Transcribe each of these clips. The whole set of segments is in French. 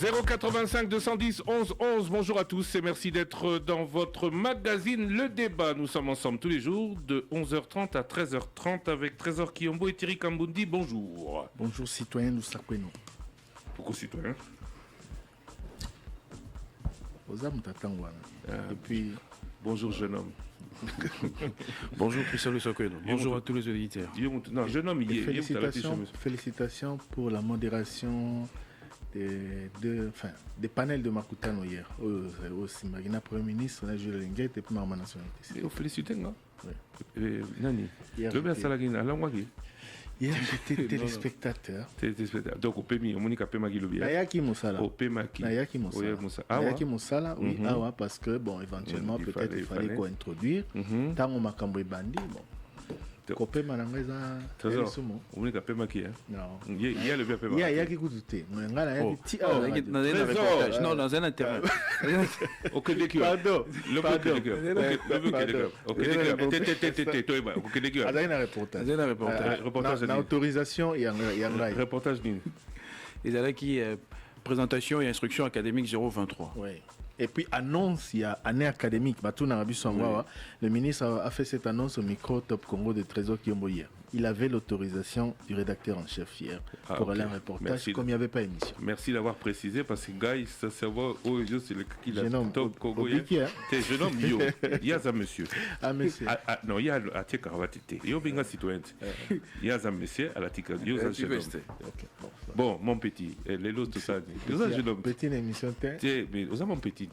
085 210 11 11. Bonjour à tous et merci d'être dans votre magazine Le Débat. Nous sommes ensemble tous les jours de 11h30 à 13h30 avec Trésor Kiyombo et Thierry Kambundi. Bonjour. Bonjour citoyens, nous sakweno. Pourquoi citoyens? Et puis bonjour jeune homme. Bonjour Christian Le Sakweno. Bonjour à tous les auditeurs. Non, jeune homme, il félicitations pour la modération des panels de Makutano hier. Aussi, Magina Premier ministre, on a joué l'Inguet et puis Marma Nationalité. Félicité, non? Oui. Nani? Hier, j'étais téléspectateur. Donc, au PMI, on m'a dit Magilobia. Nayaki Moussala. Au PMaki. Nayaki Moussala, oui, parce que, bon, éventuellement, peut-être il fallait qu'on introduire. Tant on m'a cambré bandi, bon. Copé Malangeza. Trésor. On m'a dit PMaki. Non. Il y a le PMaki. Il y a qui coûte. Non, dans un internet. Ok, d'accord. Pardon. Reportage. L'autorisation, il y a un reportage. Et là qui présentation et instruction académique 023. Oui. Et puis annonce, il y a année académique. Le ministre a fait cette annonce au micro Top Congo de Trésor Kiyombo hier. Il avait l'autorisation du rédacteur en chef hier pour aller en reportage comme il n'y avait pas émission. Merci d'avoir précisé parce que Guy, ça savoir où c'est le qui a Top Congo hier. C'est jeune homme, il y a ça monsieur. Ah monsieur. Non, il y a à tia Karavatete. Il y a bien citoyen. Il y a ça monsieur à la tika. Il y a ça jeune homme. Bon, mon petit, les lots tout ça. Jeune homme. Petite émission. Mais vous avez mon petit.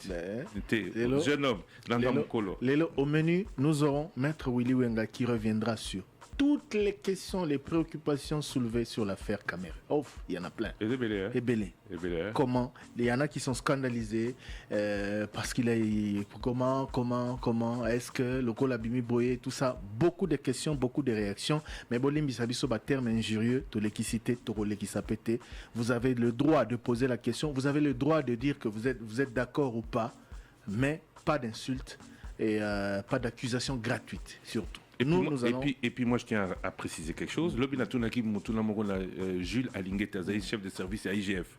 Jeune homme, dans le colo. Au menu, nous aurons Maître Willy Wenga qui reviendra sur toutes les questions, les préoccupations soulevées sur l'affaire Camère. Il y en a plein. Et belé. Comment? Il y en a qui sont scandalisés parce qu'il est comment est-ce que le col Abimi Boye, tout ça, beaucoup de questions, beaucoup de réactions. Mais Bolim Bisabiso, terme injurieux, tout l'équicité, tout l'équisapété. Vous avez le droit de poser la question, vous avez le droit de dire que vous êtes d'accord ou pas, mais pas d'insultes et pas d'accusations gratuites, surtout. Et puis moi je tiens à préciser quelque chose. Le Binatunaki Moutounamorona Jules Alinguet Azaï, chef de service à IGF.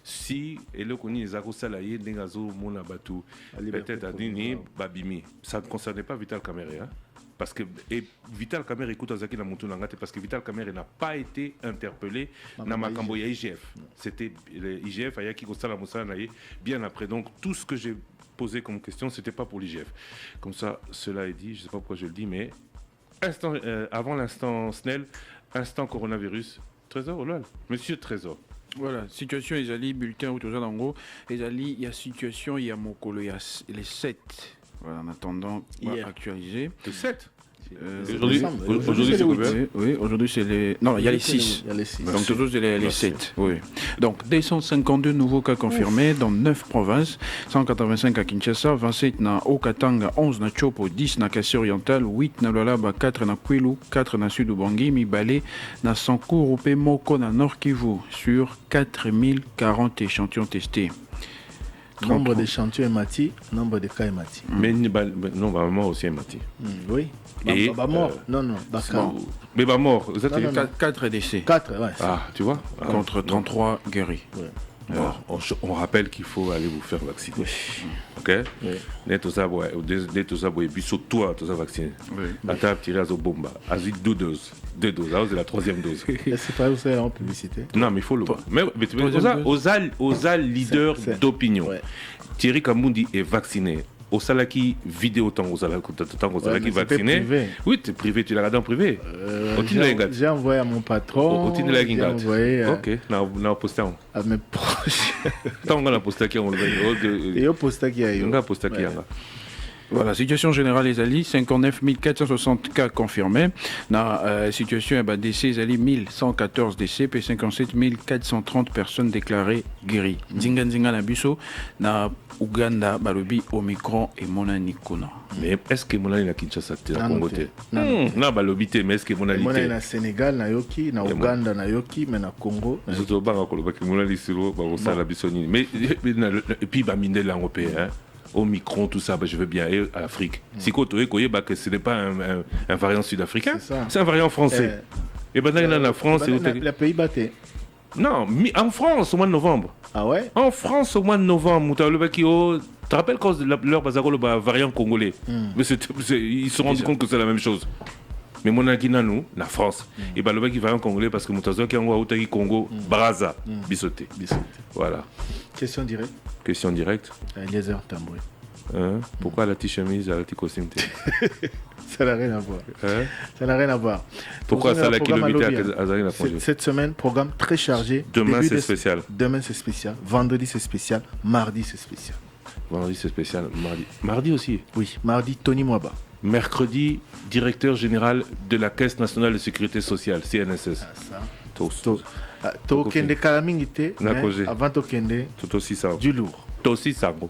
Si et le Koni Zaro Salaye Nengazo Monabatu peut-être à Dini Babimi, ça ne concernait pas Vital Kamere. Parce que Vital Kamere écoute Azaki na Moutounangate parce que Vital Kamere n'a pas été interpellé dans Makambo IGF. C'était l'IGF Ayaki Kosala Moussala bien après. Donc tout ce que j'ai posé comme question, c'était pas pour l'IGF. Comme ça, cela est dit, je sais pas pourquoi je le dis, mais avant l'instant Snell, instant coronavirus, Trésor, oh là, monsieur Trésor. Voilà, situation Ezali, bulletin ou tout ça, en gros. Ezali, il y a situation, il y a Mokolo, il y a les 7. Voilà, en attendant, on va actualiser. Les 7 aujourd'hui c'est combien? Oui, aujourd'hui c'est les... Non, il y a les 6. Donc toujours c'est les 7. Oui. Donc 252 nouveaux cas confirmés dans 9 provinces, 185 à Kinshasa, 27 na Haut-Katanga, 11 na Chopo, 10 na Kasai oriental, 8 na Lualaba, 4 na Kwilu, 4 na Sud-Ubangi, Mibale, na Sankuru, Moko na Nord Kivu, sur 4040 échantillons testés. Nombre d'échantillons Mati, nombre de cas Mati. Mais non, mort aussi Mati. Oui. Et mort. Non, mais mort. Vous êtes 4 décès. 4, ouais. Ah, tu vois. Contre 33 guéris. Ouais. Bon, on rappelle qu'il faut aller vous faire vacciner. Oui. Ok? Net tout ça, et puis sur toi, tout ça vacciné. Attends, tirer à bomba. Azit 2 doses. 2 doses. Là, c'est la 3e dose. C'est pas où c'est en publicité. Non, mais il faut le voir. Mais aux leaders d'opinion. Thierry Kambundi est vacciné. Au Salaki vidéo tant au Salaki vacciné. Oui, tu es privé, tu l'as regardé en privé. J'ai envoyé à mon patron. J'ai envoyé. Ok, on a posté. À mes proches. Tant qu'on a posté qui on le et au posté qui a eu. On a posté qui a. Voilà, situation générale les alliés, 59 460 cas confirmés. La situation décès les alliés 1114 décès, puis 57 430 personnes déclarées guéries. Nzinga na biso na Uganda balobi Omicron et Monanikona. Mais est-ce que Monani na Kinshasa te na Congo te? Non balobi te, mais est-ce que Monani te? Monani na Sénégal na yoki, na Uganda na yoki, mais na Congo. Zoto banga koloba ke Monani silo ba osala bisoni. Mais et puis ba minde la européen. Omicron, tout ça, je veux bien, et à l'Afrique. Si ce n'est pas un variant sud-africain, c'est un variant français. Et maintenant, il y en a en France. La pays batté. Non, en France, au mois de novembre. Ah ouais? En France, au mois de novembre, tu te rappelles quand leur bazarolo variant congolais? Mais ils se sont rendus compte que c'est la même chose. Mais mon agina nous, la France, et le mec qui variant congolais parce que Moutazo qui envoie Outagi Congo, Braza, Bissoté. Voilà. Question directe. Question directe. Eliezer Tamboué. Pourquoi la t-chemise, la t-costume? Ça n'a rien à voir. Ça n'a rien à voir. Pourquoi ça la kilomètre à Zarina? Cette semaine, programme très chargé. Demain, c'est spécial. Demain, c'est spécial. Vendredi, c'est spécial. Mardi, c'est spécial. Vendredi, c'est spécial. Mardi aussi? Oui, mardi, Tony Mwaba. Mercredi, directeur général de la Caisse nationale de sécurité sociale, CNSS. Tokende Kalamingite, avant Tokende, du lourd. Tosi Sango.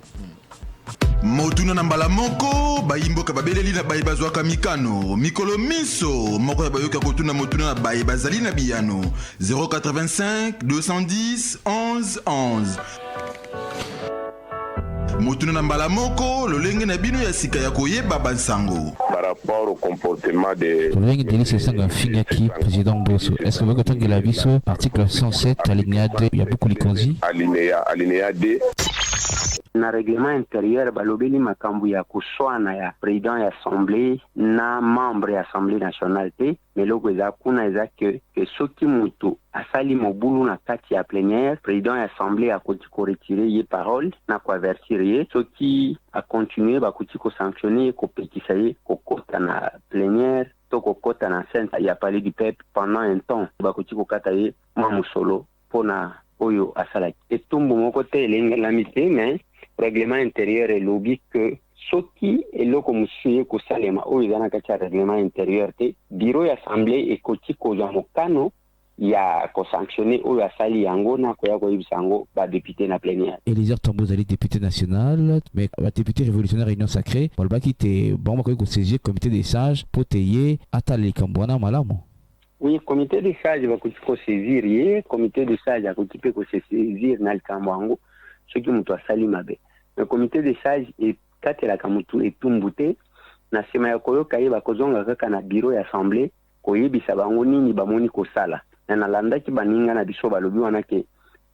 Motuna nambala moko bayimboka babeleli na bayi bazwaka mikano mikolo miso moko ya bayoka kotuna motuna na bayi bazali na biyano 085 210 11 11 Motuna nambala moko lolenge na bino ya sika ya koyeba bansango par rapport au comportement de lolenge delise sanga fingaki président Bosso. Est-ce que vous avez la biso article 107 alinéa 2 il y a beaucoup likonzi alinéa 2 na règlement intérieur balobeli makambu ya kuswana ya président ya assemblée na membre ya assemblée nationale te meloko eza kuna eza ke soki mutu asali mobulu na kati ya plénière président ya assemblée akoti ko retirer ye parole na ko avertir ye soki a continuer bakuti ko sanctionner ko petisa ye ko kota na plénière to ko kota na scène ya palais du peuple pendant un temps bakuti ko kata ye mwa musolo pona oyo asalaki etumbu moko te elengelami te mais règlement intérieur est logique que soki eloko musuye kosalema oyo eza na kati ya règlement intérieur te bureau ya assemblée ekoti kozwa mokano ya kosanctionner oyo asali yango na koya koyebisa yango badepute na plénière. Eliezer Tamboué azali député national mais badepute révolutionnaire réunion sacrée balobaki te bango bakoki kosaisir comité des sages mpo te ye atala likambo wana malamu. Oui, comité des sages bakoki kosaisir ye comité des sages akoki mpe kosaisir na likambo yango soki mutu asali mabe. Le comité des sages ekatelaka mutu etumbu te na nsima ya koyoka ye bakozonga kaka na bureau ya assemblée koyebisa bango nini bamoni kosala na nalandaki baninga na biso balobi wana ke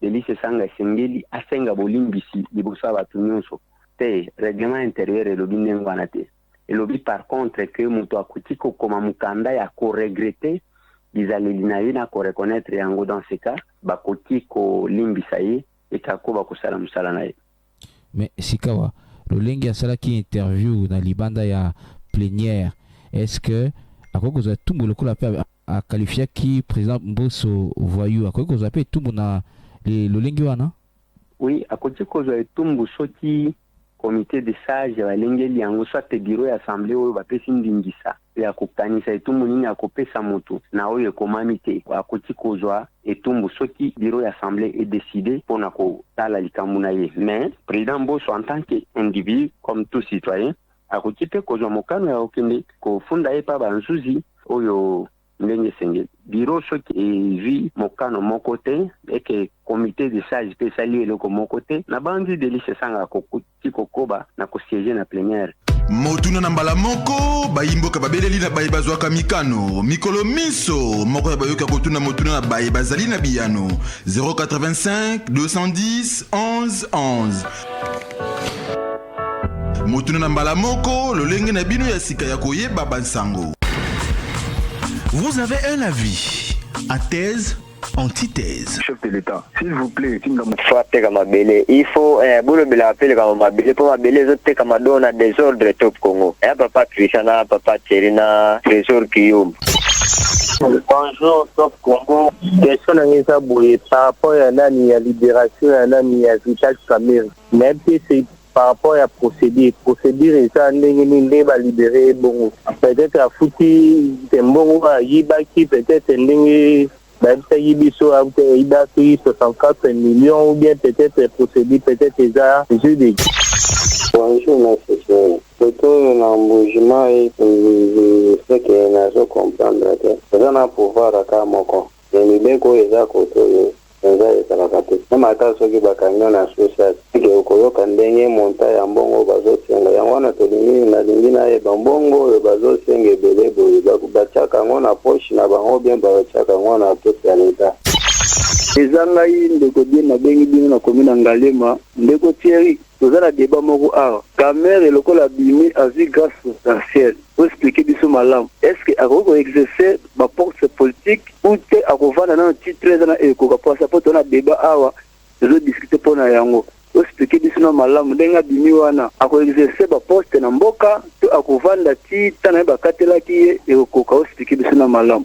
Delice Sanga esengeli asenga bolimbisi liboso ya bato nyonso te règlement intérieur elobi ndenge wana te elobi par contre ke mutu akuti kokoma mukanda ya koregrete bizaleli na ye na koreconnaître yango dans ce cas bakoki kolimbisa ye ekako bakosala mosala na ye. Mais Sikawa, lolenge asalaki interview na libanda ya plénière, est-ce que akoki kozwa tumbu lokola pe akalifiaki président Mbosso voyou akoki kozwa pe tumbu na lolenge wana? Oui, akoki kozwa etumbu soki comité de sages balengeli yango soit bureau ya assemblée oyo bapesi ndingisa ya kokanisa etumbu nini akopesa motu na oyo ekomami te akoki kozwa etumbu soki bureau ya assemblée est décidé mpona kotala likambo na ye. Mais président Bosso en tant qu'individu comme tout citoyen akoki mpe kozwa mokano ya kokende kofunda ye pa banzuzi oyo ndenge esengeli bureau soki ezwi mokano moko te eke comité de sages mpe esali eloko moko te na bandi Delice Sanga akoki kokoba na kosiéger na plénière. Motuna na mbala moko bayimboka babeleli na bayi bazwaka mikano mikolo miso moko ya bayoka kotuna motuna na bayi bazali na biyano 085 210 11 11 Motuna na mbala moko lolenge na bino ya sika ya koyeba bansango. Vous avez un avis à thèse, antithèse. Chef de l'État, s'il vous plaît, il faut boulobela appeler comme mabele pour mabele zote comme dona désordre top Congo. Et papa Christiana, papa Tcherina, trésor Kiyum. Bonjour top Congo. Question na boye par rapport à la libération à la Vital Kamerhe. Même si c'est par rapport à procédure et ça ndenge ba libérer bon peut-être à fouti tembongo a yibaki peut-être ndenge ba yibiso a yibaki 64 millions ou bien peut-être procédure peut-être ça jeudi. Bonjour monsieur. Plutôt un engagement et ce que n'a pas comprendre que ça n'a pouvoir à Kamoko. Mais libéko eza koto nza esalaka te na mata soki bakanga na social ke okoyoka ndenge monta ya mbongo bazosenga yango wana nalingi nayeba mbongo oyo bazosenga ebele boye batiaka yango na poche na bango bien batiaka yango na poche ya leta. ezangai ndeko bien na bengi bino na commune Ngalema ndeko Thierry toza na débat moko awa Camere lokola bimi azi grâce potentielle pour expliquer biso malamu est-ce que akoko exercer ba force politique ou te akovana na titre na ekoka pour ça pour na débat awa zo discuter pona yango pour expliquer biso na malamu ndenga bimi wana ako exercer ba poste na mboka to akovanda titre na ba katelaki ye ekoka pour expliquer biso na malamu.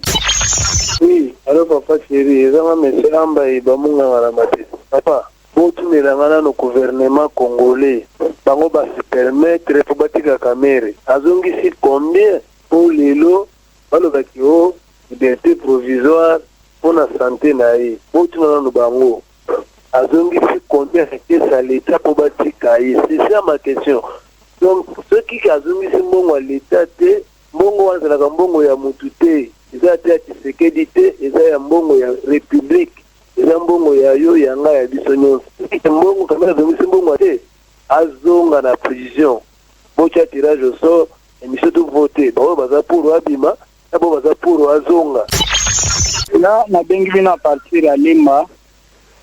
Oui, alors papa chéri, ezama monsieur Amba et Bamunga Maramate. Papa, vous tournez la main au gouvernement congolais. Bango va se permettre de bâtir la caméra. Azongi si combien pour les lots, pour le bâtiment, liberté provisoire pour la santé naïe. Vous tournez dans bango. Azongi si combien c'est ça l'État pour bâtir cahier. C'est ça ma question. Donc, ceux qui azongi si bon à l'État, bon à la gambongo ya mutute. Eza te Tshisekedi te eza ya mbongo ya république eza mbongo ya yo yanga ya biso nyonso mbongo kamera de mbongo te azonga na prison bocha tirage au sort émission de voter ba baza pour abima na ba baza pour azonga là na bengi bina partir ya Limba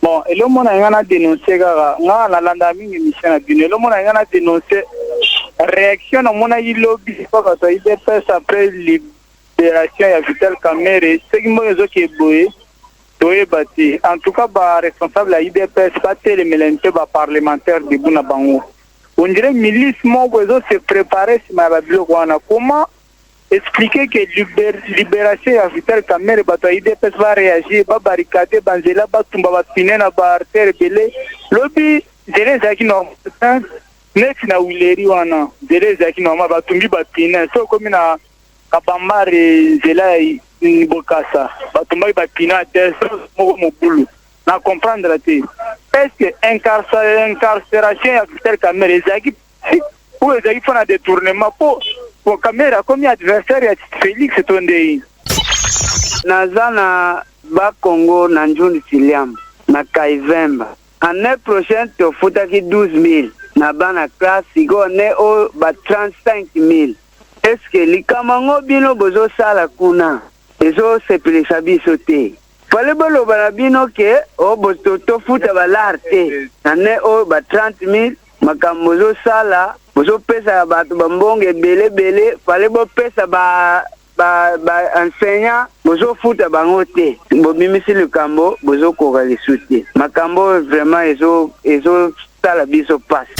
bon elo mona ngana dénoncer kaka nga na landa mingi mission na bino elo mona ngana dénoncer réaction na mona yilobi pas ça IDPS après libération ya Vital Kamerhe ce qui m'a dit que boye doye bati en tout cas ba responsable la IDPS pas tele melente ba parlementaire de Buna Bango on dirait milice mo bozo se préparer si ma babilo wana comment expliquer que libération ya Vital Kamerhe ba IDPS va réagir ba barricader banzela ba tumba ba pinena ba artère belé lobby délai zaki no next na wileri wana délai zaki no ma ba tumbi ba pinena so comme na kabambare zela bokasa batumba bapina te moko mobulu na comprendre te est-ce que incarcération ya Vital Kamerhe ezaki ou ezaki fana détournement pour Kamerhe comme adversaire ya Félix Tondei nazana ba Congo na njundi Siliam na Kaivemba année prochaine to futaki 12,000 na bana classe sigo ne o ba 35,000. Est-ce que les Kamango bino bozo sala kuna ezo sepelisa biso te fale bolo balabino ke o boto futa balarte ane o ba 30,000 makambo bozo sala bozo pesa bato bambonge bele fale bo pesa ba enseignant bozo futa bango te bo bimisi le kambo bozo koka le soute makambo vraiment ezo sala biso passe.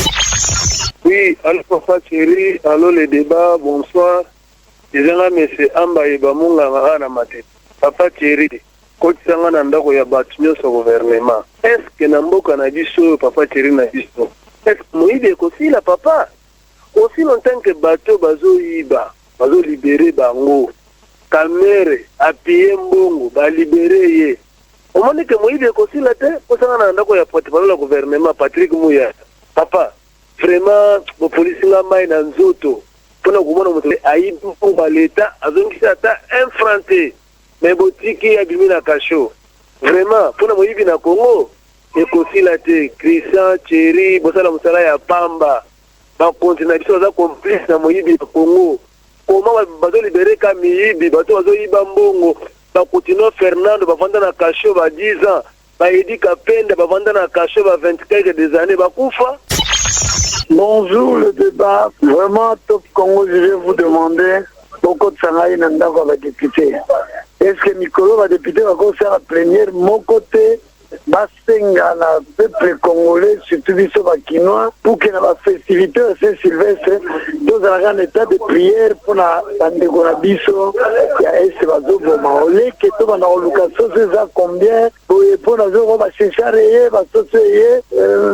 Oui, allô papa chéri, allô les débats, bonsoir. Ezanga monsieur Amba et Bamunga Maramate. Papa chéri, kotisanga na ndako ya batu nyonso gouvernement. Est-ce que na mboka na biso papa chéri na biso? Est-ce que moyibe kosila papa? Aussi longtemps que bateau bazo yiba, bazo libérer bango. Kamerhe apie mbongo ba libérer ye. Omoni que moyibe kosila te, kosanga na ndako ya porte-parole gouvernement Patrick Mouya. Papa vraiment le policier la main dans zoto pour nous comment on aïe pour l'état azongi ata infranté mais botiki ya bimi na kasho vraiment pour nous yibi na Congo et kosila te Christian Thierry bosala musala ya pamba ba continue biso za complice na moyibi na Congo comment bazo libérer kamiyibi bato bazo yiba mbongo ba continue Fernando ba vanda na kasho ba 10 ans ba Edi Kapenda ba vanda na kasho ba 24 des années ba kufa. Bonjour le débat. Vraiment, Top Congo, je vais vous demander pourquoi de Sanaï Nanda va député. Est-ce que Mikolo va député va faire la plénière mon côté Basenga, la peuple congolais, surtout du Sobakinois, pour que la festivité de Saint-Sylvestre, dans un grand état de prière pour la Bandegonabiso, il y a ese bazo Maolé, qui est dans la location, c'est ça combien, pour la zone, on va chercher à rayer, va sauter,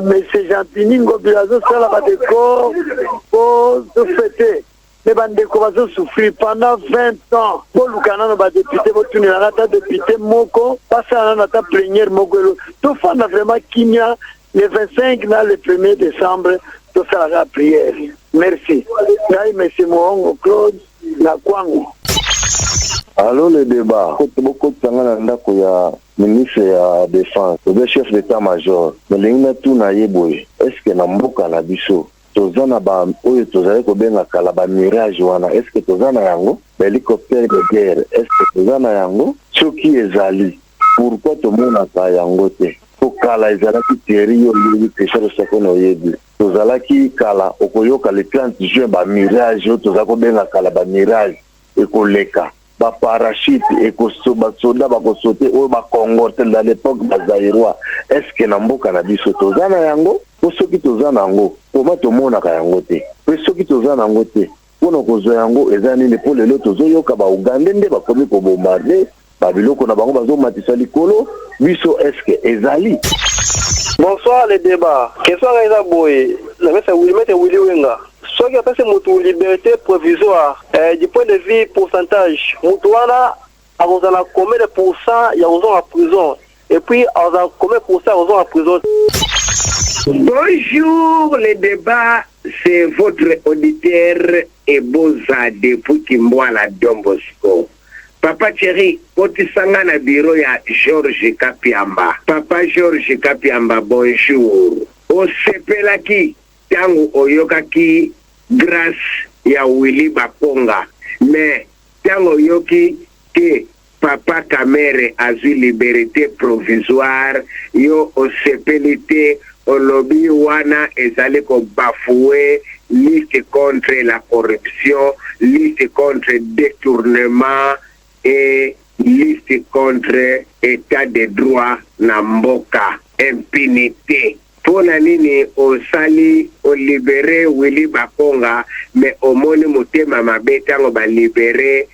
mais c'est gentil, Ningo Bilazo, ça la décor, pour se fêter. Les bandeko bazo souffrir pendant 20 ans. Pour le Canada, les députés, les députés, moko, passer à la plénière, moko. Tout le monde a vraiment Kinya, le 25, le 1er décembre, tout faire la prière. Merci. Merci, Mohongo Claude, na Kwango. Allô, le débat. Beaucoup de temps, il y a ministre de la Défense, le chef d'état-major. Mais est-ce que Namboka na biso? Tozana ba oyo tozali kobenga kala ba mirage wana est-ce que tozana yango hélicoptère de guerre est-ce que tozana yango soki ezali pourquoi tomonaka yango te po kala ezalaki teri yo yebi pêcheur soko na oyebi tozalaki kala okoyoka le 30 juin bamirage oyo toza kobenga kala bamirage ekoleka baparachute basoda bakosote oyo bakongo te na l'époque bazairois estce na mboka na biso toza na yango po soki toza na yango koma tomonaka yango te pe soki toza na yango te mpona kozwa yango eza nini po lelo tozoyoka baugande nde bakomi kobombarde babiloko na bango bazomatisa likolo biso estce ezali. Bonsoir les débats. Question Raisa Boy. La messe Willy Wenga. Soit qui a passé mon liberté provisoire du point de vue pourcentage. Moutouana a combien de pourcents il y a en prison. Et puis a combien de pourcents en prison. Bonjour les débats. C'est votre auditeur Eboza depuis Kimboala Dombosco. Papa Thierry, otisanga na bureau ya Georges Kapiamba. Papa Georges Kapiamba, bonjour. Osepelaki tango oyokaki grâce ya Willy Bakonga. Mais tango yoki ke Papa Kamere azu liberté provisoire yo osepelite olobi wana ezali ko bafouer lutte contre la corruption, lutte contre détournement et lutte contre état de droit na mboka, impunité. Pour la nini osali o libéré Willy Bakonga mais omoni motema mabeta ngo ba libéré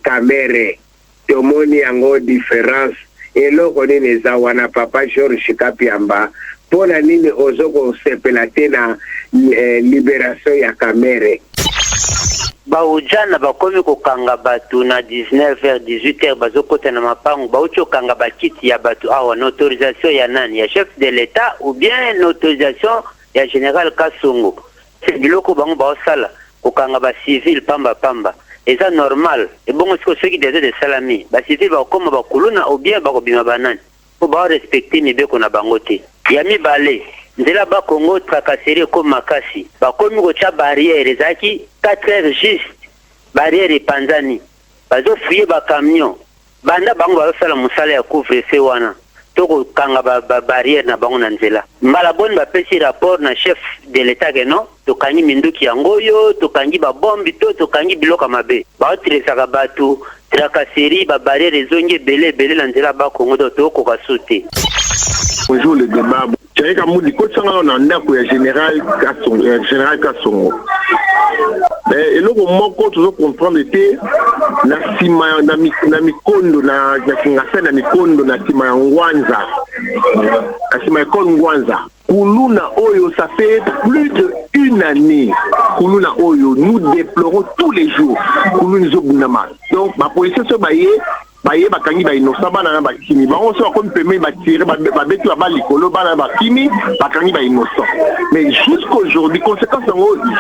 Kamere tomoni yango différence eloko nini za wana Papa Georges Kapiamba pour la nini ozoko sepela tena libération ya Kamere. Baujana bakomi kokanga batu na 19h 18h bazokota na mapangu baucho kanga bakiti ya batu awa na autorisation ya nani ya chef de l'état ou bien na autorisation ya général Kasongo. C'est biloko bango baosala kokanga ba civil pamba eza normal et bongo siko soki déjà de salami ba civil bakoma bakuluna ou bien bakobima banani po ba respecter mibeko na bango te ya mibale nzela ba Congo tracasserie ko makasi bakomi ko cha barrière ezaki 4 heures juste barrière panzani bazo fuye ba camion banda bango basala musala ya couvre-feu wana toko kanga ba barrière na bango na nzela mbala boni ba pesi rapport na chef de l'état que non to kangi minduki yangoyo to kangi ba bombi to kangi biloka mabe ba otresaka batu tracasserie ba barrière ezongi belé na nzela ba Congo to ko kasute. Bonjour le débat. Thierry Kamoudi, quand tu as un général Kassongo. Et là, on peut toujours comprendre que na sima na mikondo na kingasana na mikondo na sima ya Ngwanza. Na sima ya Ngwanza. Kuluna Oyo, ça fait plus d'une année. Kuluna Oyo, nous déplorons tous les jours. Kuluna Zobunama. Donc, ma position se bailler. Baye bakangi ba innocent bana na bakimi ba on so comme permet ba tirer ba betu ba likolo bana bakimi bakangi ba innocent mais jusqu'aujourd'hui conséquence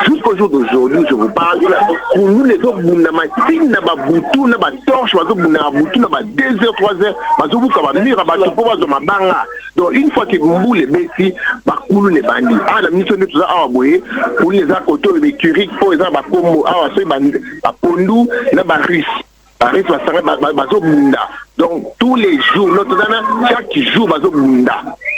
jusqu'au jour d'aujourd'hui je vous parle pour nous les autres bunda matine na ba butu na ba torche ba bunda butu na ba 2h 3h ba zo buka ba mira ba to ba zo mabanga donc une fois que mbule beti ba kulu les bandits ah la mission de tout ça ah boye pour les akoto les curie pour les ba kombo ah so ba pondu na ba russe. Donc tous les jours, chaque jour,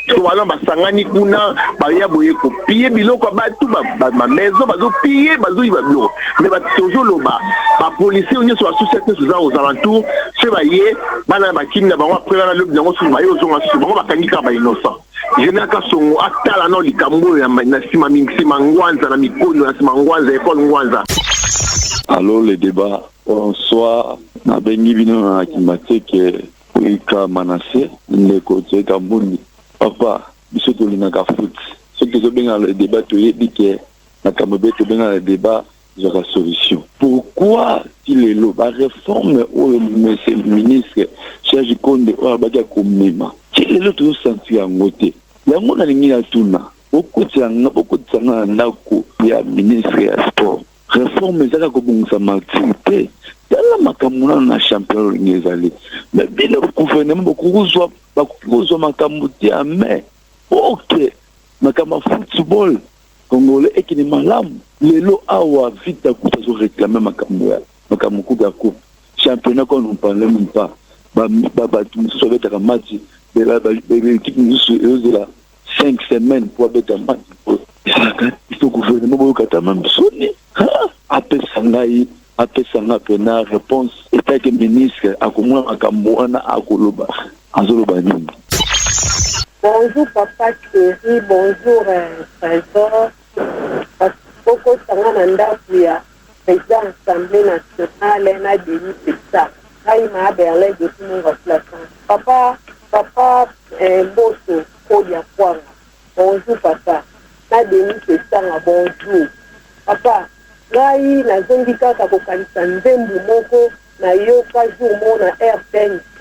souvent basangani kuna baya boye ko piller biloko batu ba maison bazo piller bazo iba biloko mais ba toujours loba ba policier on so association aux alentours c'est baye bana ba kimna ba après la lobi ngo so baye ozonga so bango bakangika ba innocent Général Kasongo atala no likambo ya na sima mingisima Ngwanza na mikono na sima Ngwanza école Ngwanza. Allô le débat. Bonsoir. Na bengi bino na kimateke Wika Manase ndeko teka mbundi. Papa, biso to linaka foot. Ce que je benga le débat to yebike na kamobe to benga le débat de la solution. Pourquoi il est là la réforme au monsieur ministre Serge Konde o abaja komema. Quel est le tout senti en côté. La mona lingi tuna. Okutsanga ndako ya ministre ya sport. Réforme ezala ko bongisa activité. Dans la makamuna na champion ngezali. Mais bien le gouvernement bokuzwa makambu ya mais OK. Makama football congolais ekini malamu. Lelo awa vite kuta zo réclamer makambu ya coupe. Championnat qu'on ne parle même pas. mosusu abetaka match l'équipe mosusu ezozela 5 semaines po abeta match il faut gouvernement boyokatama bisoni apesa nga pena réponse etake ministre akomona makambo wana akoloba azoloba nini. Bonjour Papa Thierry, bonjour Trésor. Poko Sangana Ndapouya, président de l'Assemblée nationale, n'a Denis Pessa. Aïma Berlin de tout mon remplaçant. Papa, Bosso, Kodia Kwanga. Bonjour Papa. N'a Denis Pessa, bonjour. Papa, Gai, na zongi kaka kokanisa nzembu moko, na yoka jour mo na RTNC.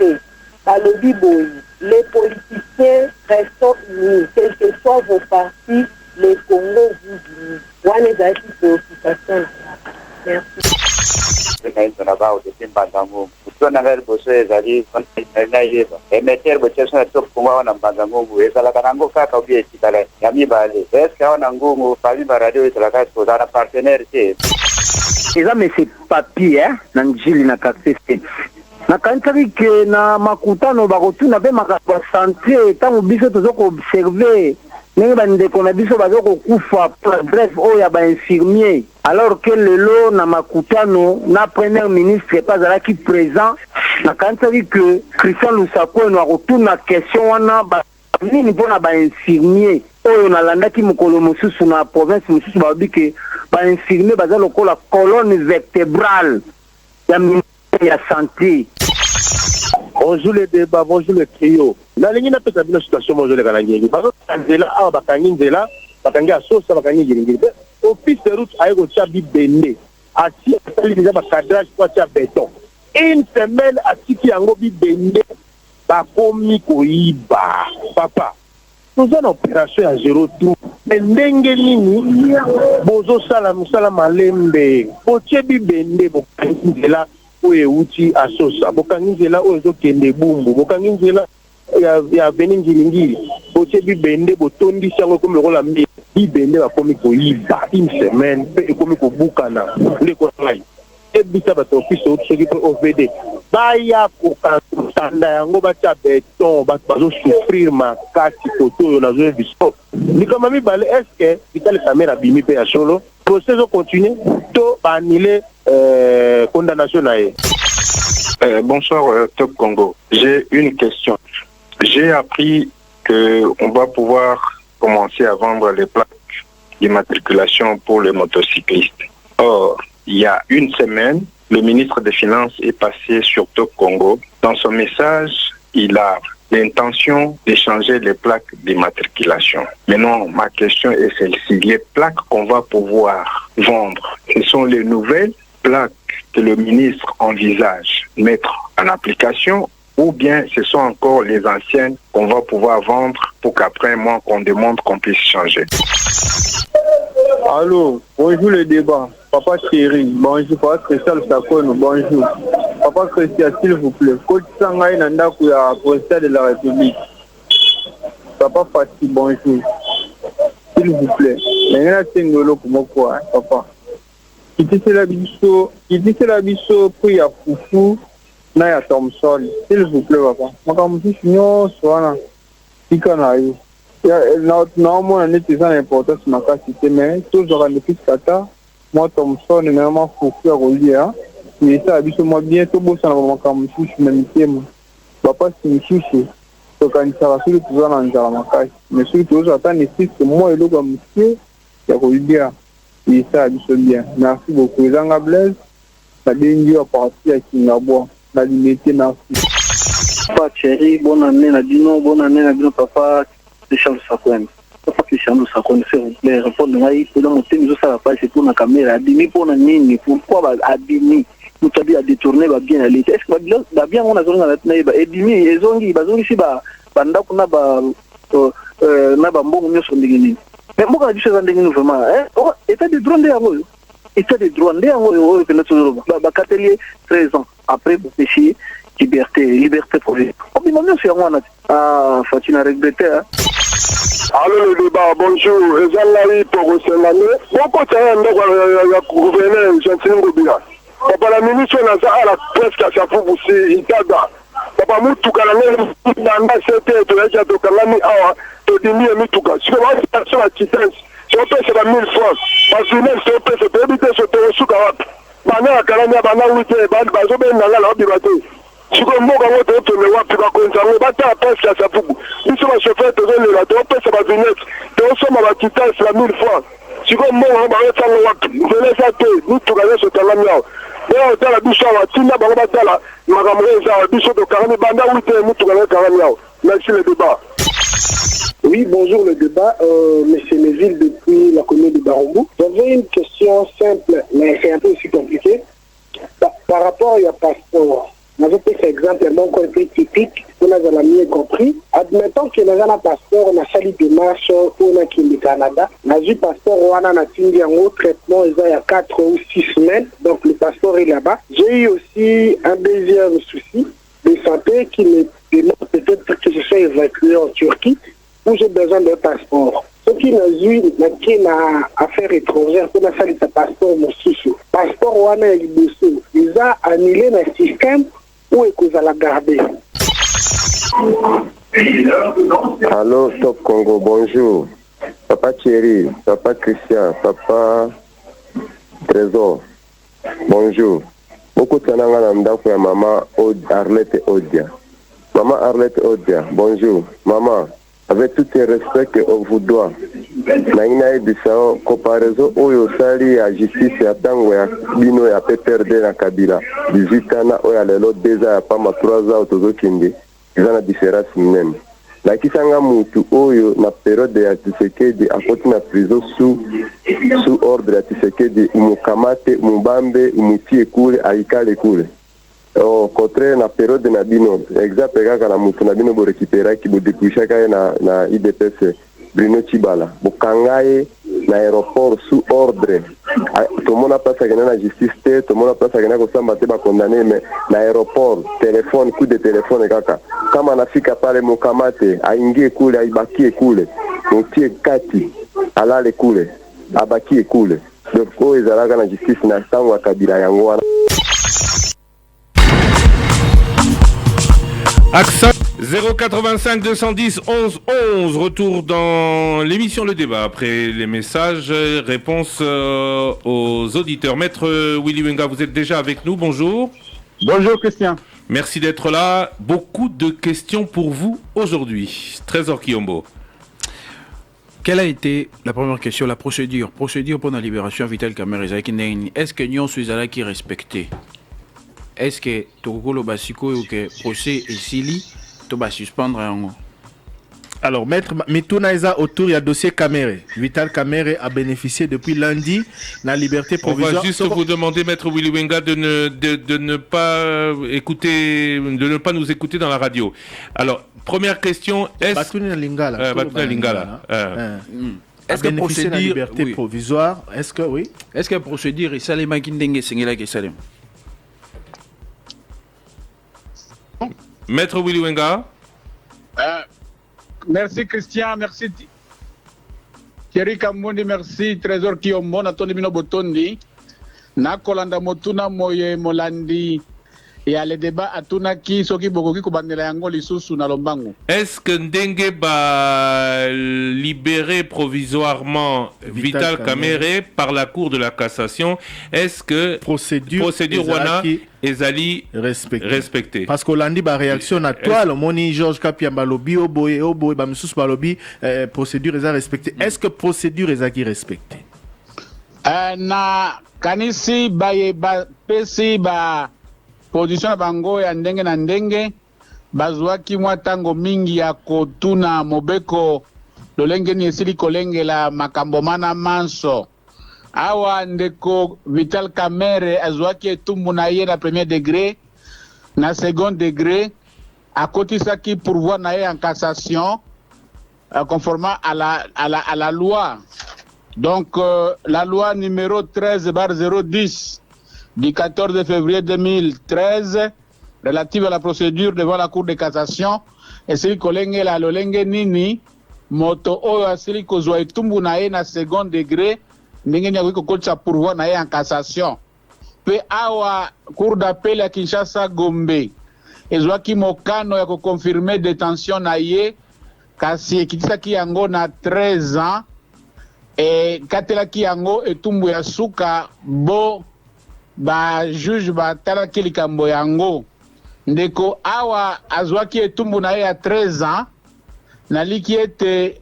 Balobi boyi. Les politiciens restent unis, quels que soient vos partis, les Congo vous unissent. One is a préoccupation. Merci. C'est papier, Nanjili na Kasese. Na kantari ke na makutano bakotuna be makambo ya santé tango biso tozoko observer ndenge bandeko na biso bazoko kufa bref oyo ya bainfirmier alors que lelo na makutano na premier ministre pas azalaki présent na kantari ke Christian Lusako akotuna question wana nini mpona bainfirmier oyo nalandaki mokolo mosusu na province mosusu babi ke bainfirmier baza lokola colonne vertébrale ya ya santé. Bonjour le débat, bonjour le trio. La ligne n'a pas de situation, bonjour les Canadiens. Parce que là, Bakangi Nzela, Bakangi Asosa, Bakangi Giringiri. Au fils de route, Aïgo Tchabi Bende, Assis, déjà Bakadrage, quoi, béton. Une semaine, Assis qui a ngobi Bende, Bakomi Koiba. Papa, nous avons une opération à zéro tout. Mais ndenge nini, Bozo Salam, Malembe, Bochebi Bende, Bakangi Nzela, oye uti asosa bokangi nzela ozo kende bumbu bokangi nzela ya beningi ngiri boche bibende botondi sango comme le rola mbi bibende ba komi ko yiba une semaine pe komi ko bukana ndeko ngai e bisa ba office o tsoki pe OVD baya ko kanda yango ba cha beton ba bazo souffrir makati koto na zo biso ni kama mi bale est-ce que bitale caméra bimi pe ya solo procès au continuer to banile condamnation. Bonsoir Top Congo. J'ai une question. J'ai appris qu'on va pouvoir commencer à vendre les plaques d'immatriculation pour les motocyclistes. Or, il y a une semaine, le ministre des Finances est passé sur Top Congo. Dans son message, il a l'intention d'échanger les plaques d'immatriculation. Maintenant, ma question est celle-ci. Les plaques qu'on va pouvoir vendre, ce sont les nouvelles plaques que le ministre envisage mettre en application ou bien ce sont encore les anciennes qu'on va pouvoir vendre pour qu'après moi qu'on demande qu'on puisse changer. Allô, bonjour le débat. Papa Thierry, bonjour. Papa Christian Sakono, bonjour. Papa Christian, s'il vous plaît. Coach Sangaï Nandakou ya président de la République. Papa Fati, bonjour. S'il vous plaît. N'engana tengolo kumoko, papa. Qui dit c'est la biso pour ya Fufu na ya Thompson. S'il vous plaît, papa. Makamusi sinyo swana. Tika na yo. Non, on est très important sur ma cité, mais tous les organismes Kata, moi Thompson, et même Fufu à Rolia, mais ça a vu moi bientôt bosser dans mon campus humanité. Papa, c'est une souci. Donc, quand ça va sur le pouvoir dans la caisse, mais surtout, j'attends ici que moi et l'autre monsieur, il y a Rolia. Et ça a vu bien. Merci beaucoup. Les Angles Blaise, la dernière partie à Kingabois, la limité, merci. Papa Thierry, bonne année, Nadino, papa. Christian Lusako. Papa Christian Lusako, s'il vous plaît, répondez-moi. Pour le thème, je sais pas, c'est pour la caméra. Adimi pour la nini. Pourquoi Adimi nous t'as à détourner bien aller. Est-ce que va bien on a zone à la tnaïba. Adimi, et zongi, bazongi si banda kuna na bon mieux son dingini. Mais moi quand je suis en dingini vraiment, état de drone de avo. État de drone de avo que notre katelier 13 ans après pour pécher liberté pour lui. Oh mais non c'est moi na Fatina regretté. Allô le débat, bonjour. Ezalari pour Oselane. Pourquoi tu as un gouverneur Jean-Tine Goubila? Papa la ministre n'a pas la presque à sa fousse Itada. papa mutuka na nanga sete to ya to kangani awa to dimi mituka siko ba station ya kitens so pesa ba 1000 francs parce que so pesa to bite so to suka wapi bana kalanya bana wite ba bazo be nanga la bi bato siko mboka wote to le wapi ba konza ngo bata pesa ya sapuku biso ba chauffeur to le la to pesa ba vignette to soma ba kitens la 1000 francs siko mboka ba weta ngo wapi ndele sa te mituka yeso tangami awa Yo tala biso wa tina bango batala makamreza biso to karani banda wite mutu kana karani yao. Merci le débat. Oui, bonjour le débat, Monsieur Méville depuis la commune de Barombo. J'avais une question simple, mais c'est un peu aussi compliqué. Par rapport au passeport, on avait pris cet exemple, mon côté typique, on a mieux compris. Admettons que nous avons un passeport, on a sali démarche pour le Canada. On a vu passeport, on a fini un autre traitement, il y a 4 ou 6 semaines, donc le passeport est là-bas. J'ai eu aussi un deuxième souci de santé qui me demande peut-être que je sois évacué en Turquie, où j'ai besoin d'un passeport. Ce qui n'a eu une affaire étrangère, pour la salle de passeport, mon souci. Passeport, on a eu ils ont annulé le système où est-ce que vous allez garder. Allô, Top Congo, bonjour. Papa Thierry, Papa Christian, Papa Trésor, bonjour. Beaucoup de gens maman Arlette Odia. Maman Arlette Odia, bonjour. Maman, avec tout le respect qu'on vous doit, naina ebisao comparaison oyo sali ya justice ya tango ya bino ya PPRD na Kabila 18 ans oyo lelo 2 ans ya pama 3 ans tozokinde eza na différence minene lakisanga mutu oyo na période ya Tshisekedi akoti na prison sous ordre ya Tshisekedi umukamate mubambe umutie kule aikale kule au contraire na période na bino exemple kaka na mutu na bino bo récupérer ki bo dépouiller kaka na IDPS Bruno Chibala bokangaye na aéroport sous ordre tout le monde a passé à la justice tout le monde a passé à la condamné mais na aéroport téléphone coup de téléphone kaka kama nafika pale mukamate aingie kule aibaki kule mutie kati alale kule abaki kule donc ko ezalaka na justice na tango Kabila yango wana Accent 085 210 11 11. Retour dans l'émission Le Débat. Après les messages, réponse aux auditeurs. Maître Willy Wenga, vous êtes déjà avec nous. Bonjour. Bonjour Christian. Merci d'être là. Beaucoup de questions pour vous aujourd'hui. Trésor Kiyombo. Quelle a été la première question, la procédure pour la libération Vital Kamerhe? Est-ce que nous sommes qui respectés? Est-ce que Tokolo Basiko ou que procès et Sili to ba suspendre en... Alors, maître Mitounaïza autour il y a dossier Kamerhe. Vital Kamerhe a bénéficié depuis lundi la liberté provisoire. On va juste vous demander, maître Willy Wenga, de ne pas écouter, de ne pas nous écouter dans la radio. Alors, première question, est-ce est-ce que procédure la liberté provisoire, est-ce que oui? Est-ce que procédure et Salema Kindenge Sengela qui Salem? Maître Willy Wenga. Merci Christian, merci Thierry Kambondi, merci Trésor Kiyombo, Natoni Bino Botondi, Nakolanda Motuna Moye Molandi, et à le débat Atuna Ki, Soki Bogoki Kubandela Yango Lisusu Nalombango. Est-ce que Ndenge va libérer provisoirement Vital Kamerhe par la Cour de la Cassation? Est-ce que procédure Wana Ezali respecté? Parce que l'on dit réaction à toi, le moni Georges Kapiamba Lobi, Oboe, Bamsus Balobi, procédure est respectée. Est-ce que procédure est respectée? Na kanisi baye ba pesi ba position na bango ya ndenge na ndenge bazwaki mwa tango mingi ya kotuna mobeko lolenge ni esili kolengela makambo mana manso awa ndeko Vital Kamerhe azwaki etumbu na ye na premier degré na second degré akotisaki pourvoi na ye en cassation conformément à la loi. Donc la loi numéro 13/010 du 14 février 2013 relative à la procédure devant la Cour de cassation esili kolengela lolenge nini moto oyo asili kozwa etumbu na ye na second degré ndenge nyako kokotsa pourvoi na ye en cassation pe awa Cour d'appel ya Kinshasa Gombe ezwaki mokano ya koconfirme détention na ye kasi ekitisaki yango na 13 ans katelaki yango etumbu ya suka bo bajuge batalaki likambo yango ndeko awa azwaki etumbu na ye ya 13 ans naliki ete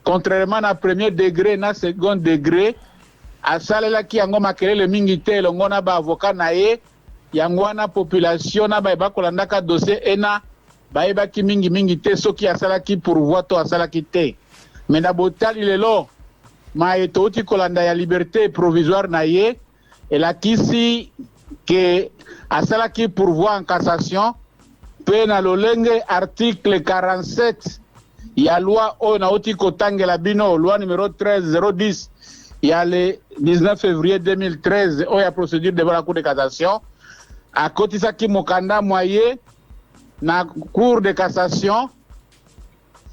contrairement na premier degré na second degré asalelaki yango makelele mingi te elongo na baavocat na ye yango wana population na bayeba kolandaka dossier ena bayebaki mingi te soki asalaki pourvoi to asalaki te me na botali lelo ma etouti kolanda ya liberté provisoire na ye elakisi ke asalaki pourvoi en cassation pe na lolenge article 47 ya loi oyo nauti kotangela bino loi numéro 13/010 ya le 19 février 2013 oyo ya procédure devant la cour de cassation akotisaki mokanda moye na cour de cassation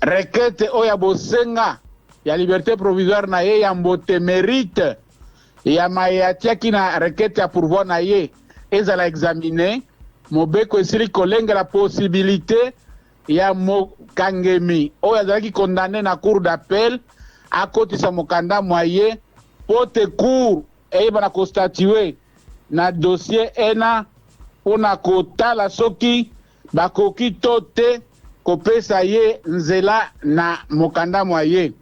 requête oyo ya bosenga ya liberté provisoire na ye ya mbote mérite ya maye atiaki na requête ya pourvoi na ye ezala examiner mobeko esili kolengela possibilité ya mokangemi oyo azalaki condamné na cour d'appel akotisa mokanda moye pote cour eyeba na constatue na dossier ena mpona kotala soki bakoki to te kopesa ye nzela na mokanda moye.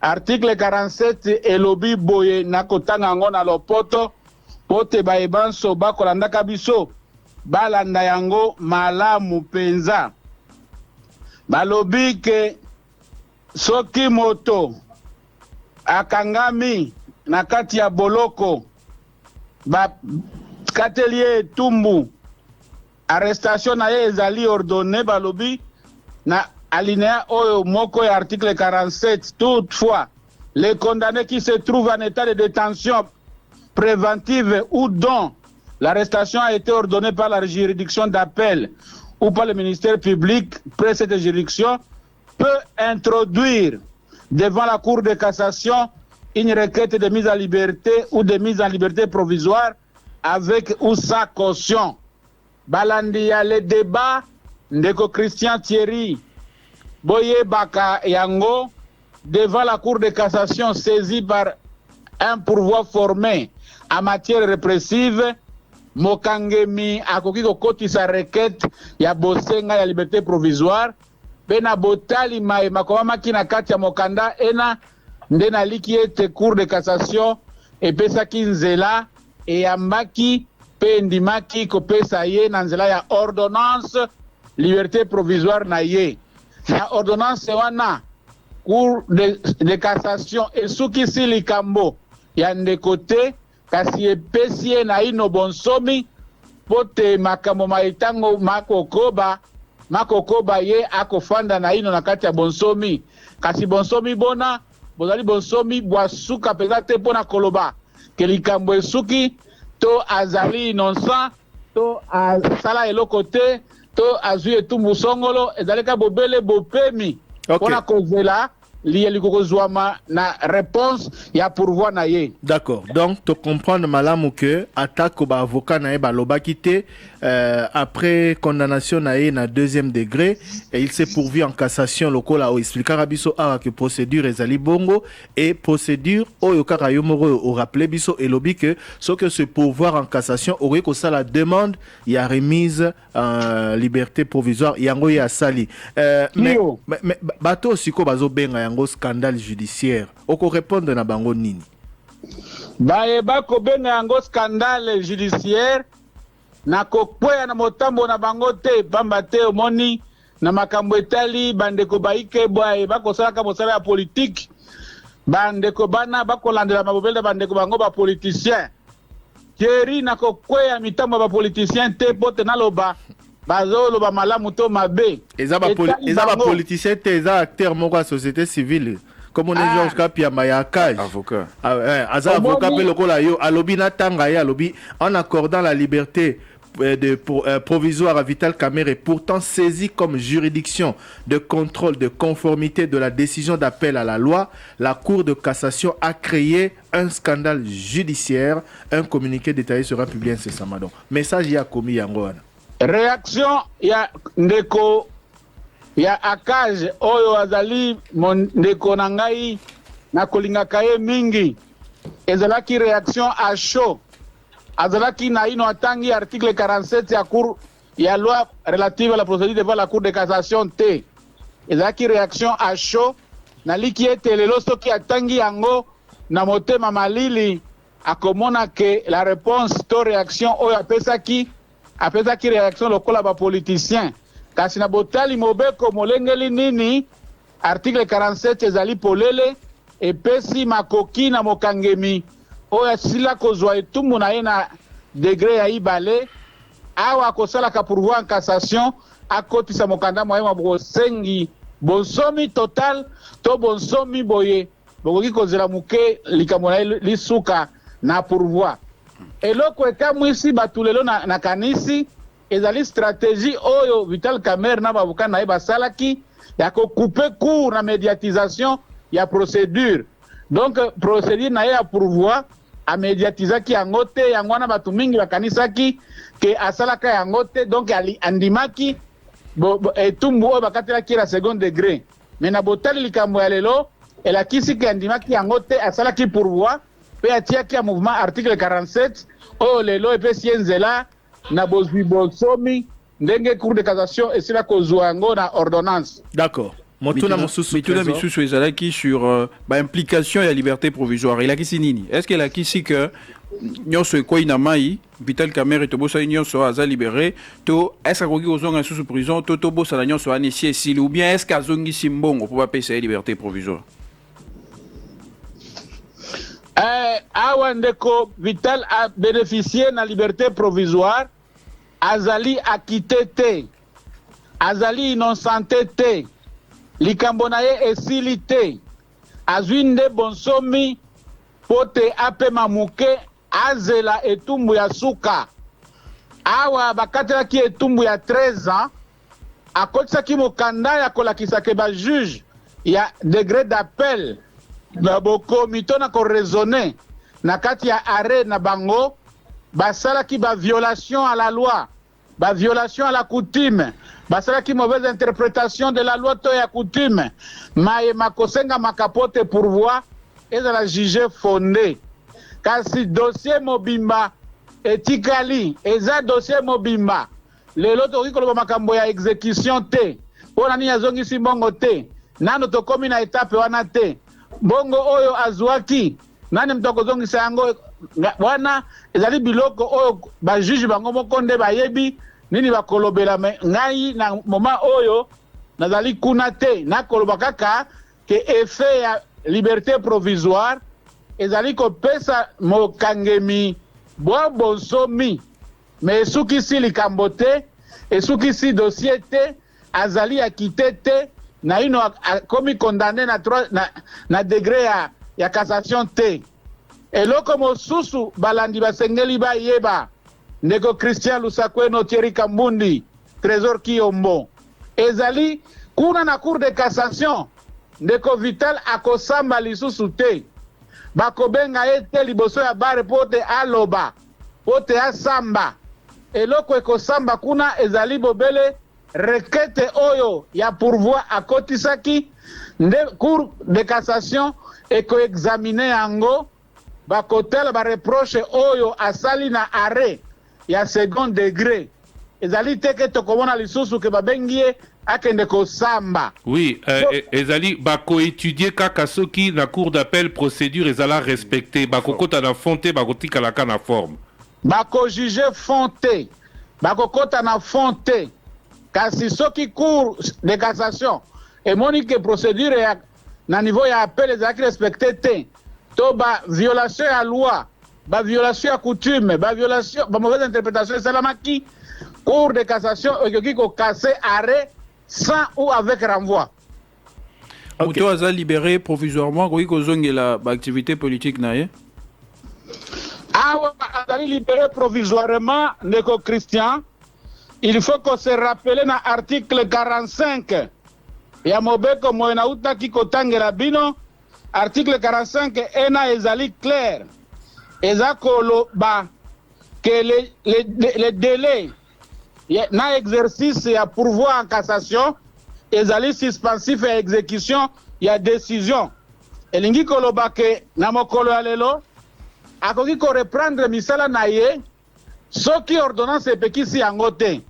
Article 47 elobi boye na kotanga yango na lopoto pote bayebanso bakolandaka biso balanda yango malamu penza. Balobi ke soki moto akangami na kati ya boloko bakateli ye etumbu arrestation na ye ezali ordonné balobi na alinéa oyo moko ya article 47. Toutefois, les condamnés qui se trouvent en état de détention préventive ou dont l'arrestation a été ordonnée par la juridiction d'appel ou par le ministère public près cette juridiction peut introduire devant la cour de cassation une requête de mise en liberté ou de mise en liberté provisoire avec ou sans caution. Balandi ya le débat ndeko Christian Thierry Boye Baka Yango devant la cour de cassation saisie par un pourvoi formé en matière répressive Mokangemi akoki kokoti sa requête ya bosenga ya liberté provisoire bena botali mai makoma makina kati ya mokanda ena ndena liki ete cour de cassation epesaki nzela eyambaki pe ndimaki kopesa ye na nzela ya ordonnance liberté provisoire na ye na ordonnance wana cour de cassation esukisi likambo ya ndeko te kasi epesi ye na ino bonsomi pote makambo maitango makokoba ye akofanda na ino na kati ya bonsomi kasi bonsomi bona bozali bonsomi bwasuka peza te mpona koloba ke likambo esuki to azali innocent to asala eloko te to azwi etumbu songolo ezalika bobele bopemi mpona kozela lié na réponse ya pourvoi na ye. D'accord. Donc tu comprends malamu que attaque au avocat na baloba quitté après condamnation na ye na deuxième degré et il s'est pourvu en cassation local a expliqué biso a que procédure ezali bongo et procédure oyo kaka yo moko au rappelé biso et lobi que ce que ce pouvoir en cassation aurait que ça la demande il y a remise en liberté provisoire yango ya sali mais bato siko bazo benga yango scandale judiciaire oko répondre na bango nini bayeba ko benga yango scandale judiciaire na kokwea na motambo na bango te pamba te omoni na makambo etali bandeko baike boye bakosalaka mosala ya politique bandeko bana bakolandela mabobele bandeko bango ba politicien Thierry na kokwea mitambo ba politicien te pote naloba bazolo ba malamu to mabe eza ba politicien te eza acteur moko ya société civile comme on est Georges Kapia Mayakaj avocat avocat pe lokola yo alobi na tanga ya alobi en accordant la liberté provisoire à Vital Kamerhe pourtant saisi comme juridiction de contrôle de conformité de la décision d'appel à la loi, la Cour de cassation a créé un scandale judiciaire. Un communiqué détaillé sera publié incessamment. Donc, message y a commis yango wana. réaction ya ndeko ya Akage oyo azali ndeko na ngai na kolingaka ye mingi ezalaki réaction à chaud azalaki na ino atangi article 47 ya cour ya loi relative à la procédure devant la cour de cassation te ezalaki réaction à chaud naliki ete lelo soki atangi yango na motema malili akomona ke la réponse to réaction oyo apesaki réaction lokola ba politicien kasi na botali mobeko molengeli nini article 47 ezali polele epesi makoki na mokangemi oyo asila kozwa etumbu na ye na degré ya ibale awa akosalaka pourvoi en cassation akotisa mokanda moye mwa bosengi bonsomi total to bonsomi boye bokoki kozela muke likambo na lisuka na pourvoi eloko ekamwisi bato lelo na kanisi ezali stratégie oyo Vital Kamerhe na bavuka na ye basalaki ya kokupe court na médiatisation ya procédure donc procédure na ye ya pourvoi amédiatisaki yango te yango wana bato mingi bakanisaki ke asalaka yango te donc andimaki etumbu oyo bakatelaki la second degré mais na botali likambo ya lelo elakisi ke andimaki yango te asalaki pourvoi pe atiaki ya mouvement article 47 oyo lelo epesi ye nzela na bozwi bosomi ndenge cour de cassation esila kozwa yango na ordonnance. D'accord. Motuna misusu ezalaki sur implication ya liberté provisoire elakisi nini est-ce que elakisi que nyonso ekwei na mai Vital Kamerhe tobosani nyonso aza libéré to est-ce akoki kozonga susu prison to tobosana nyonso anesi esili ou bien est-ce que azongisi mbongo mpo bapesa ye liberté provisoire? Awa ndeko Vital a bénéficié na liberté provisoire azali acquitté te azali innocenté te likambo na ye esili te azwi nde bonsomi po te apema muke azela etumbu ya suka awa bakatelaki etumbu ya 13 ans akotisaki mokanda ya kolakisaka bajuge ya degré d'appel na bokomi to na koraisonner na kati ya arrêt na bango basalaki violation à la loi violation à la coutume basalaki mauvaise interprétation de la loi to ya coutume maye makosenga makapote pourvoi ezala jugé fondé kasi dossier mobimba etikali eza dossier mobimba lelo tokoki koloba makambo ya exécution te mpona nini azongisi mbongo te nano tokomi na etape wana te mbongo oyo azwaki nani moto akozongisa yango wana ezali biloko oyo bajuge bango moko nde bayebi nini bakolobela ngai na moma oyo nazali kuna te nakoloba kaka ke effet ya liberté provisoire ezali kopesa mokangemi bonsomi me esukisi likambo te esukisi dossier te azali akite te na ino akomi condamné na degré ya cassation te eloko mosusu balandi basengeli bayeba ndeko Christian Lusakweno Thierry Kambundi Trésor Kiyombo ezali kuna na cour de cassation ndeko Vital akosamba lisusu te bakobenga ye te liboso ya bare pote aloba pote asamba eloko ekosamba kuna ezali bobele requête oyo ya pourvoi akotisaki nde cour de cassation ekoexamine yango bakotela bareproche oyo asali na arrêt ya second degré ezali teke tokomona lisusu ke babengi ye akende kosamba. Oui, ezali bako étudier kaka soki na cour d'appel procédure ezala respecté bakokota na fonte bakotika la kana forme bako juge fonte bakokota na fonte kasi soki cour de cassation emoni ke procédure ya na niveau ya appel ezalaki respecté te to violation ya loi violation ya coutume violation mauvaise interprétation esalamaki cour de cassation ekoki kokase arrêt sans ou avec renvoi. Moto aza libéré provisoirement akoki kozongela baactivité politique na ye awa azali libéré provisoirement ndeko Christian il faut qu'on se rappelle na article 45 ya mobeko moye nautaki kotangela bino article 45 ena ezali clair eza koloba que les délais na exercice ya pourvoi en cassation ezali suspensif ya exécution ya décision elingi koloba ke na mokolo ya lelo akoki koreprendre misala na ye soki ordonnance epekisi yango te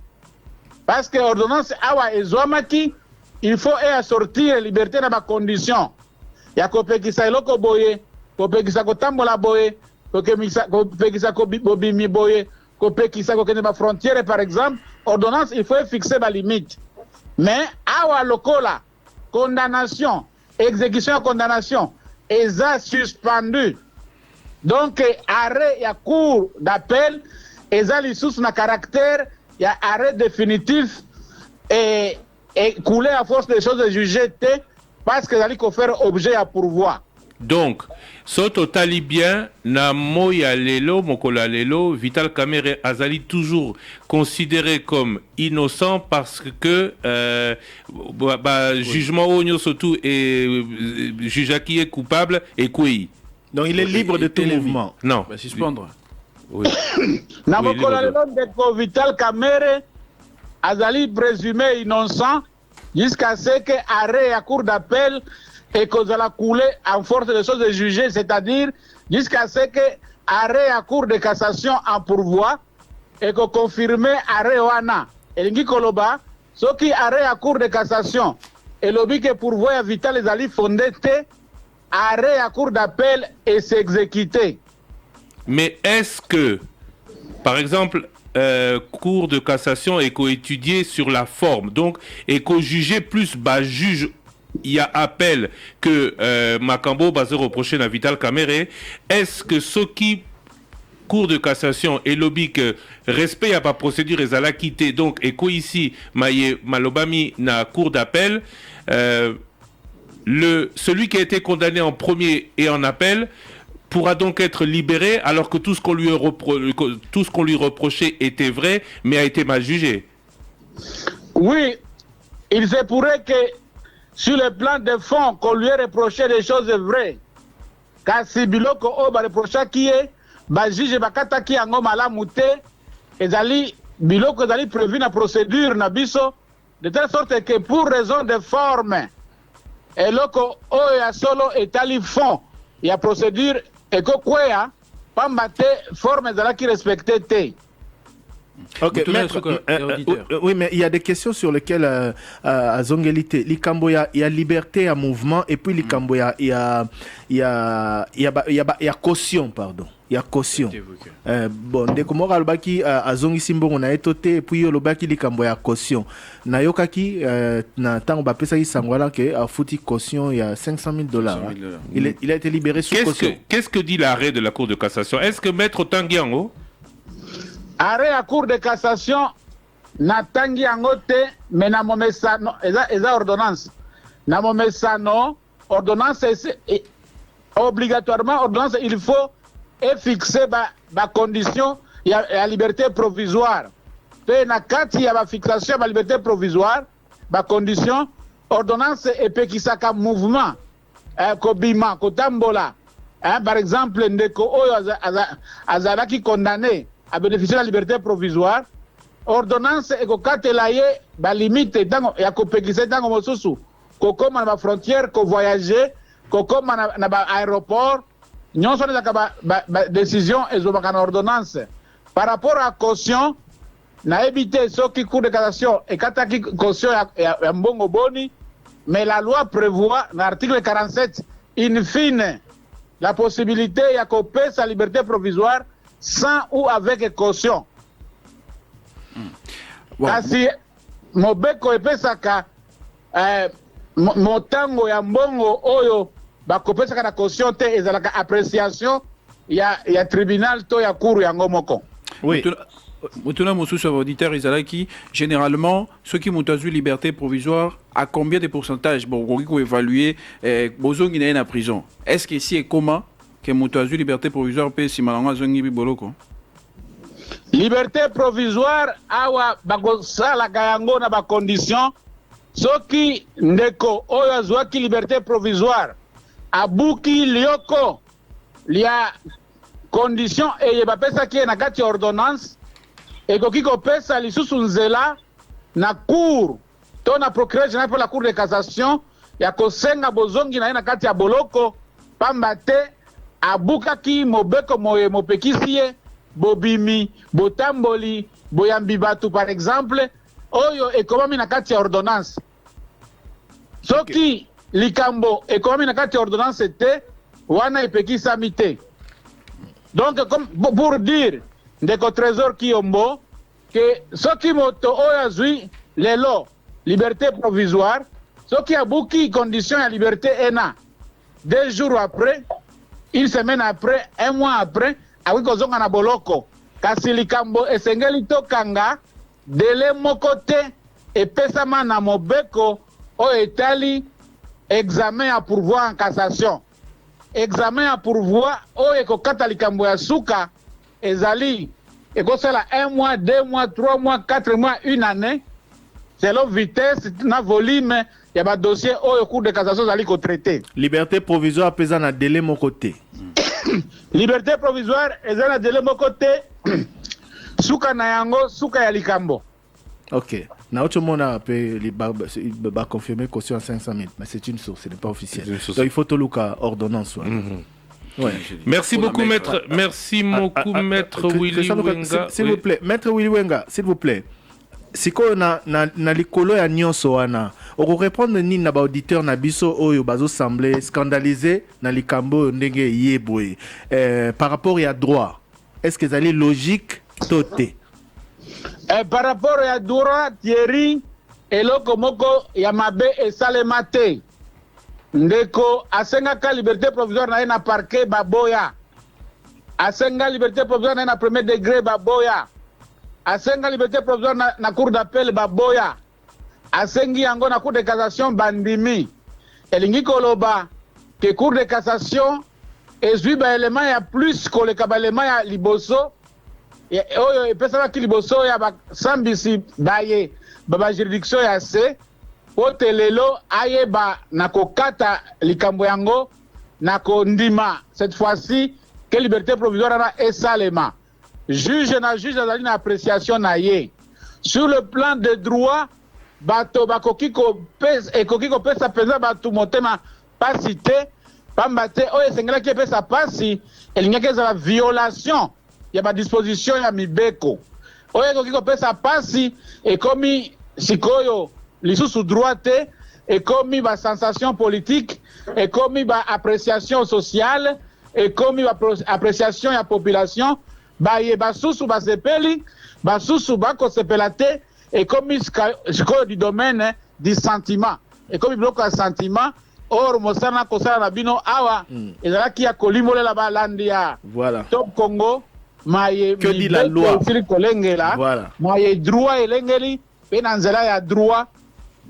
parce que ordonnance awa ezwamaki il faut assortir liberté na bacondition ya kopekisa eloko boye kopekisa kotambola boye kopekisa kobimi boye kopekisa kokende bafrontiere par exemple ordonnance il faut fixer balimite mais awa lokola condamnation exécution ya condamnation eza suspendu donc arrêt ya cour d'appel eza lisusu na caractère ya arrêt définitif et coulé à force des choses jugées te parce que ezali kofaire objet ya pourvoi. Donc, soto tali bien na moya lelo mokola lelo Vital Kamerhe azali toujours considéré comme innocent parce que jugement onyo surtout et juge qui est coupable et quoi. Donc il est libre de tout mouvement. Non. Bah, suspendre. Oui. Na mokola lelo de Vital Kamerhe azali présumé innocent jusqu'à ce que arrêt à cour d'appel et qu'on a coulé en force de choses jugées, c'est-à-dire jusqu'à ce que arrêt à cour de cassation en pourvoi et qu'on confirme arrêt wana. Et l'ingi koloba, ce qui arrêt à cour de cassation et l'objet que pourvoi à Vital les alliés fondé arrêt à cour d'appel et s'exécuter. Mais est-ce que, par exemple, cour de cassation est co-étudié sur la forme, donc et co-jugé plus bas juge il y a appel que Makambo basé reproché à Vital Kamerhe, est-ce que ce qui cour de cassation et lobby que respect à pas procédure et à la quitter donc et quoi ici malobami na cour d'appel celui qui a été condamné en premier et en appel pourra donc être libéré alors que tout ce qu'on lui reprochait était vrai mais a été mal jugé. Oui, il se pourrait que sur le plan de fond, qu'on lui ait reproché des choses vraies. Car si biloko o ba reprocha qui est, ba juge bakata ki yango malamu te, ezali biloko ezali prévu na procédure na biso, de telle sorte que pour raison de forme, eloko o ya solo etali fond, ya procédure eko kwea, pamba te forme ezalaki respecté te. Ok, maître, oui, mais il y a des questions sur lesquelles à Zongelité, il y a liberté à mouvement et puis il y a caution, pardon. Il y a caution. Bon, dès que moi albaki à Zongisimbo on a étoté et puis le baki il caution. Na yokaki na tant ba pesa isangwala que a fouti caution il y a $500,000. Il a été libéré sous caution. Qu'est-ce que dit l'arrêt de la Cour de cassation? Est-ce que maître Tanguyango arrêt à cour de cassation na tangi angote mais na momesano eza ordonnance na momesano ordonnance obligatoirement ordonnance il faut fixer ba condition ya liberté provisoire pe na kati ya ba fixation ba liberté provisoire ba condition ordonnance epekisaka mouvement kobima kotambola par exemple ndeko oyo azalaki condamné à bénéficier de la liberté provisoire, ordonnance et kokatela ye ba limite dango ya kopekisa dango mosusu kokoma na frontière ko voyager kokoma na ba aéroport nyonso na ba décision ezobaka na ordonnance par rapport à caution na éviter ce qui cour de cassation et kataki caution ya mbongo boni mais la loi prévoit dans l'article 47 in fine la possibilité ya kopesa sa liberté provisoire sans ou avec caution. Kasi mobeko epesaka motango ya mbongo oyo bakopesaka na caution te ezalaka appréciation ya tribunal to ya cour yango moko. Oui. Mutuna mosusu auditeur ezalaki généralement ceux qui ont eu liberté provisoire à combien de pourcentage bon on peut évaluer bozongi na prison. Est-ce que ici est comment que moto azwi liberté provisoire pe si malanga zongi biboloko liberté provisoire awa bakosala yango na ba condition soki ndeko oyo azwaki liberté provisoire abuki lioko lia condition eye bapesaki na kati ordonnance ekoki kopesa lisusu nzela na cour to na procureur général pour la cour de cassation ya kosenga bozongi na ye na kati ya boloko pamba te abukaki mobeko moye mopekisi ye bobimi botamboli boyambi bato par exemple oyo ekomami na kati ya ordonnance soki likambo ekomami na kati ya ordonnance te wana epekisami te. Donc comme pour dire ndeko trésor Kiyombo que soki moto oyo azwi lelo liberté provisoire soki abuki condition ya liberté ena 2 jours après, 1 semaine après, 1 mois après akoki kozonga na boloko kasi likambo esengeli tokanga dele moko te epesama na mobeko oyo etali examen ya pourvoi en cassation. Examen ya pourvoi oyo ekokata likambo ya suka ezali ekosala 1 mois, 2 mois, 3 mois, 4 mois, 1 année selon vitesse na volume ya ba dossier oyo cour de cassation zali ko traiter. Liberté provisoire pesa na délai moko te. Liberté provisoire eza na délai moko te suka na yango suka ya likambo. Ok. Na autre monde a confirmé caution à 500 000, mais c'est une source, ce n'est pas officiel. Donc il faut tout le cas ordonnance. Ouais. Merci beaucoup, maître. Merci beaucoup, maître Willy Wenga. S'il vous plaît, maître Willy Wenga, s'il vous plaît. Si on na likolo ya nyonso wana, on répondre ni na ba auditeur na biso oyo bazo semblé scandalisé na likambo ndenge yeboye. Par rapport à droit, est-ce que c'est logique toté? Par rapport à droit, Thierry, eloko moko ya mabe esalema te. Ndeko asengaka liberté provisoire na ye na parquet baboya. Asenga liberté provisoire na ye na premier degré baboya. Asenga liberté provisoire na cour d'appel baboya. Asengi yango na cour de cassation bandimi. Elingi koloba ke cour de cassation ezwi ba élément ya plus koleka ba élément ya liboso. Oyo epesaka ki liboso ya basambisi baye baba juridiction ya se pote lelo ayeba na kokata likambo yango na kondima cette fois-ci que liberté provisoire na esalema juge azali na appréciation na ye sur le plan de droit bato bakoki kopesa penza bato motema pasi te pamba te oyo esengelaki epesa pasi elingaki ezala violation ya ba disposition ya mibeko oyo ekoki kopesa pasi ekomi sikoyo lisusu droit te ekomi ba sensation politique ekomi ba appréciation sociale ekomi ba appréciation ya population baye basusu basepeli basusu bakosepela te ekomi sikoyo du domaine du sentiment ekomi biloko ya sentiment or mosala kosala na bino awa ezalaki ya kolimolela balandi ya Top Congo maye que dit la loi voilà. Maye droit elengeli pe na nzela ya droit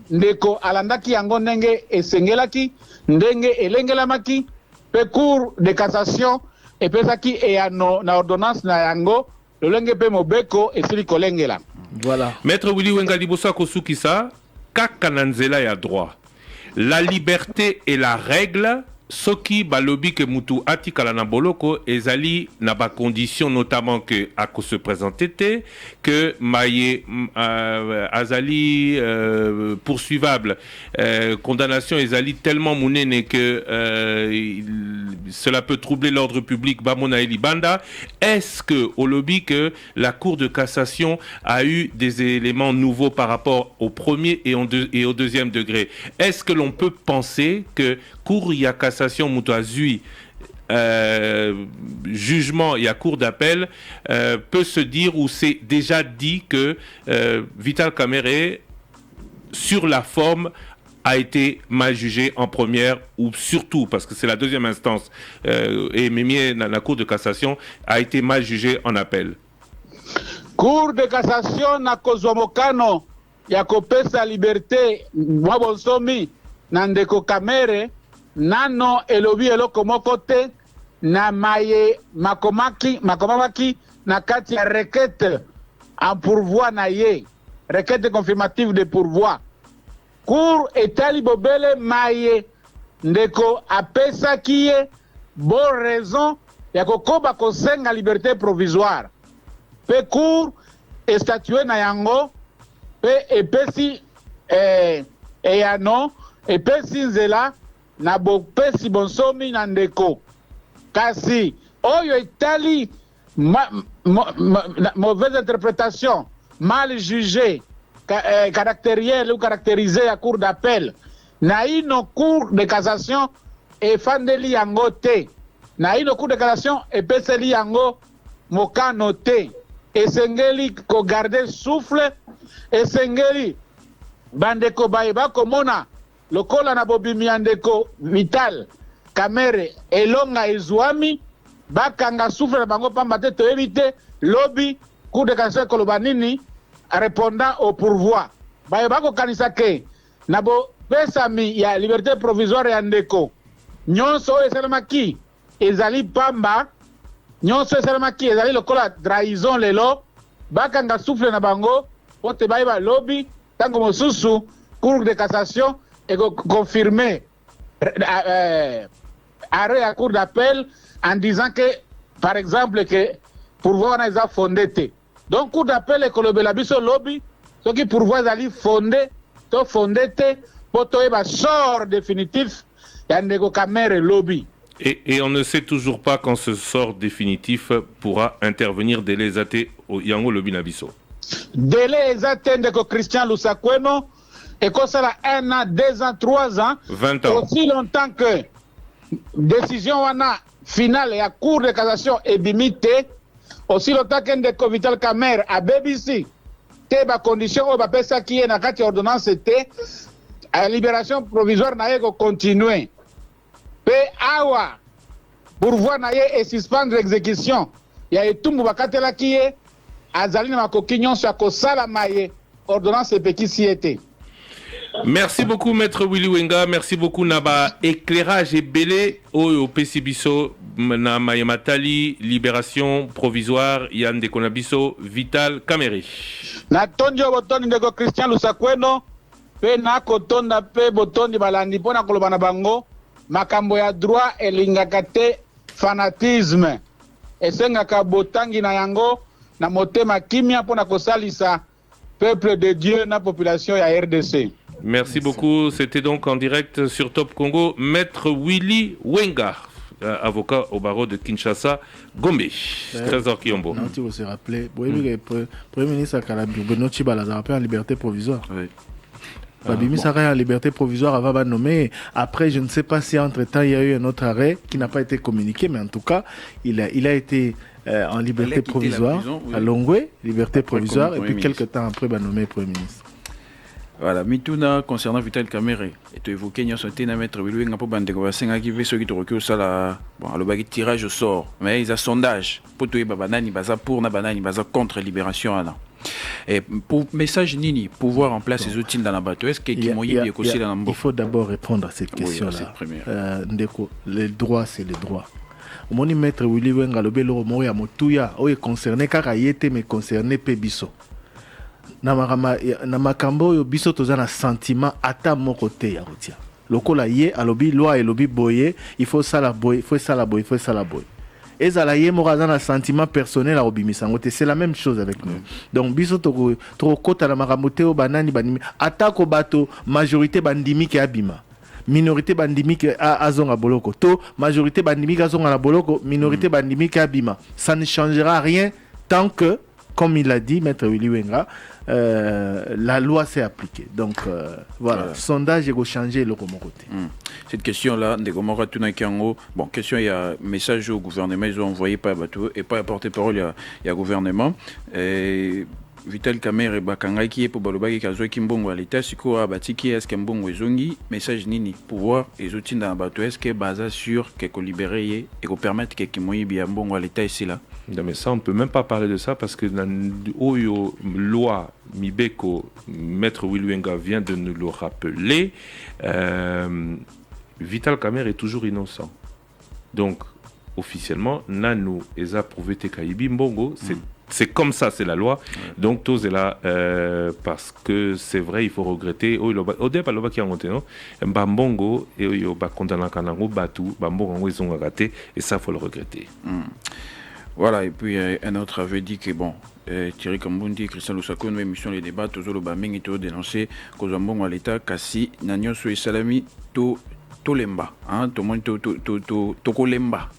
ndeko alandaki yango ndenge esengelaki ndenge elengelamaki pe cour de cassation epesaki eyano na ordonnance na yango lolenge pe mobeko esili kolengela. Voilà. Maître Willy Wenga libosa kosukisa kaka na nzela ya droit. La liberté est la règle. Soki balobi ke mutu atikala na boloko ezali na ba condition notamment que ako se présenter que maye azali poursuivable condamnation ezali tellement munene que cela peut troubler l'ordre public bamona elibanda. Est-ce que au lobby que la cour de cassation a eu des éléments nouveaux par rapport au premier et au deuxième degré? Est-ce que l'on peut penser que cour ya cassation Moutouazui jugement et à cour d'appel peut se dire ou c'est déjà dit que Vital Kamerhe sur la forme a été mal jugé en première ou surtout parce que c'est la deuxième instance et Mimi dans la cour de cassation a été mal jugé en appel. Cour de cassation na kozomokano ya kopesa liberté mwa bonsomi na ndeko Kamerhe nano elobi eloko moko te na maye makomamaki na kati ya requête en pourvoi na ye requête confirmative de pourvoi cour etali bobele maye ndeko apesaki ye bon raison ya kokoba kosenga liberté provisoire pe cour estatue na yango pe epesi eyano epesi nzela na bopesi bonsomi na ndeko kasi oyo etali mauvaise interprétation mal jugée caractérielle ou caractérisée à cour d'appel na ino cour de cassation efandeli yango te na ino cour de cassation epeseli yango mokano te esengeli ko garder souffle esengeli bandeko bayeba komona lokola na bobimi ya ndeko Vital Kamerhe elonga ezwami bakanga souffle na bango pamba te toyebi te lobi cour de cassation koloba nini répondant au pourvoi bayeba kokanisa ke na bopesami ya liberté provisoire ya ndeko nyonso oyo esalemaki ezali pamba nyonso esalemaki ezali lokola trahison lelo bakanga souffle na bango po te bayeba lobi ntango mosusu cour de cassation confirmé arrêt à cour d'appel en disant que par exemple que pourvoi wana eza fondé te donc cour d'appel ekolobela biso lobi soki pourvoi ezali fondé to fondé te po toyeba sort définitif ya ndeko Kamerhe lobi. Et on ne sait toujours pas quand ce sort définitif pourra intervenir délai ezate yango lobi na biso. Délai ezate ndeko Christian Lusakweno et que ça 1 an, 2 ans, 3 ans, 20 ans. Aussi longtemps que décision wana finale et à cour de cassation est limité, aussi longtemps que ndeko Vital Kamerhe à BBC, te ba condition ou ba pesa qui est na kati ordonnance était à libération provisoire na yeko continuer. Pe awa pourvoi na ye et suspendre l'exécution. Ya etumbu bakatela qui est azali na makoki nyonso ya kosala maye ordonnance epeki si été. Merci beaucoup Maître Willy Wenga, merci beaucoup Naba éclairage et belé au Pesibiso na Mayematali libération provisoire Yann de Konabiso Vital Kamerhe. Na tondio botoni ndeko Christian Lusakweno pe na kotonda pe botoni balandi pona koloba na bango makambo ya droit elingaka te fanatisme esengaka botangi na yango na motema kimia pona kosalisa peuple de Dieu na population ya RDC. Merci beaucoup. C'était donc en direct sur Top Congo, Maître Willy Wenga, avocat au barreau de Kinshasa, Gombe. Trésor Kiombo. Non, tu veux se rappeler, le Premier ministre Kalabou, Benoît Chibala a rappelé en liberté provisoire. Oui. Babimi Sarah en liberté provisoire avant de nommer. Après, je ne sais pas si entre-temps il y a eu un autre arrêt qui n'a pas été communiqué, mais en tout cas, il a été en liberté provisoire prison, oui. À Longwe, liberté provisoire, et puis quelques temps après, nommé Premier ministre. Voilà, Mituna concernant Vital Kamerhe, et tu évoquais Nyon Santé na Maître Willy Wenga pour bande Gobasenga qui veut ceux qui te reculent ça là. Bon, le bagage tirage au sort, mais ils ont sondage pour toi banani baza pour na banani baza contre libération là. Et pour message nini pouvoir en place ces outils dans la bateau est-ce qu'il faut d'abord répondre à cette question là. Ndeko, les droits c'est les droits. Mon Maître Willy Wenga le belo moya motuya o est concerné car ayete mais concerné pe biso. Na makambo yo biso tozana sentiment ata mon côté ya rotia. Lokola ye alobi loi et lobi boye, il faut ça la boye, il faut ça la boye, il faut ça la boye. Et ça la ye morazana sentiment personnel à obimisango, c'est la même chose avec nous. Donc biso to kota na makambo te o banani banimi atako bato majorité bandimi ke abima. Minorité bandimike azonga boloko to majorité bandimike azonga na boloko minorité bandimike abima. Ça ne changera rien tant que, comme il a dit Maître Willy Wenga, la loi s'est appliquée. Donc voilà, sondage est changé le côté. Cette question-là, Ndegomora Tunakiango, bon, question, il y a un message au gouvernement, ils ont envoyé par bateau et pas à porte-parole, il y a gouvernement. Et Vital Kamerhe bakanga qui est pour balobaki kazo kimbongo à l'état siko abatiki est-ce kimbongo ezongi message nini pouvoir les outils dans bateau est-ce que basé sur que libérer et qu'on permettre que kimoyi bien bongo à l'état ici là. Non mais ça on peut même pas parler de ça parce que dans oyo loi Mibeko Maître Willy Wenga vient de nous le rappeler. Vital Kamerhe est toujours innocent. Donc officiellement nanu eza prouvé te kaibi mbongo c'est comme ça, c'est la loi. Donc, tous est là parce que c'est vrai, il faut regretter. Au départ, le qui a monté, non? Bambongo et au bas condamné Kanango, Batu, Bambongo, ils ont raté et ça, il faut le regretter. Voilà, et puis un autre avait dit que bon, Thierry Kambundi, Christian Lusako, une émission les débats, toujours le baming et tout dénoncé, cause un bon à l'État, Kassi, Nagnon Soui Salami, Tolemba, hein, tout le monde Tokolemba.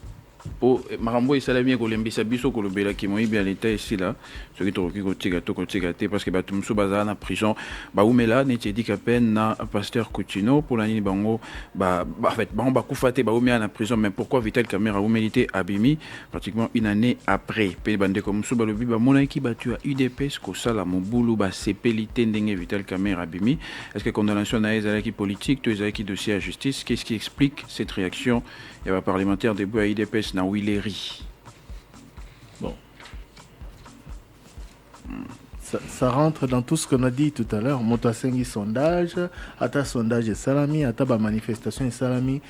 Po marambo esalami kolembisa biso kolobela ki moyi bien l'état ici là ce qui tokoki kotiga te parce que batumsu baza na prison ba umela neti dit qu'à peine na pasteur Coutinho pour la nini bango en fait bango ba kufate ba umela na prison mais pourquoi Vital Kamerhe humilité abimi pratiquement une année après pe bande comme musu balobi ba mona ki batu a UDPS ko sala mobulu ba sepelité ndenge Vital Kamerhe abimi est-ce que condamnation na ezalaki politique to ezalaki dossier à justice qu'est-ce qui explique cette réaction? Il y a un parlementaire debout à IDPS dans Willery. Bon. Ça rentre dans tout ce qu'on a dit tout à l'heure. Motasengi sondage, Ata sondage et Salami, Ata manifestation et Salami.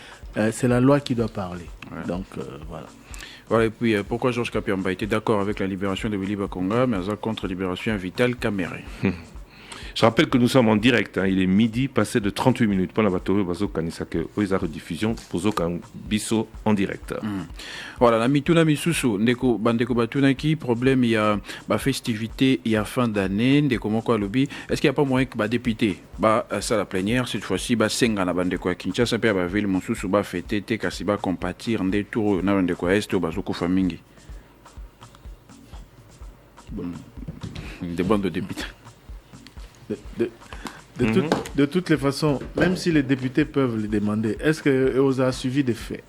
C'est la loi qui doit parler. Ouais. Donc, voilà. Voilà, et puis pourquoi Georges Kapiamba était d'accord avec la libération de Willy Bakonga, mais contre la libération de Vital Kamerhe. Je rappelle que nous sommes en direct, hein. Il est midi, passé de 38 minutes. Pour la bateau, Bazo Kanisake, Oisa rediffusion, pour Zokan Bisso en direct. Voilà, la mituna misusu, ndeko bandeko batuna qui problème il y a ba festivité, il y a fin d'année, ndeko moko lobby. Est-ce qu'il n'y a pas moyen que ba député, ba ça la plénière cette fois-ci ba senga na bandeko ya Kinshasa pe ba ville mususu ba fêter te kasi ba compatir ndé tour na bandeko est ba zoko famingi. Des bandes de députés. De toutes les façons, même si les députés peuvent les demander, est-ce que a suivi des faits?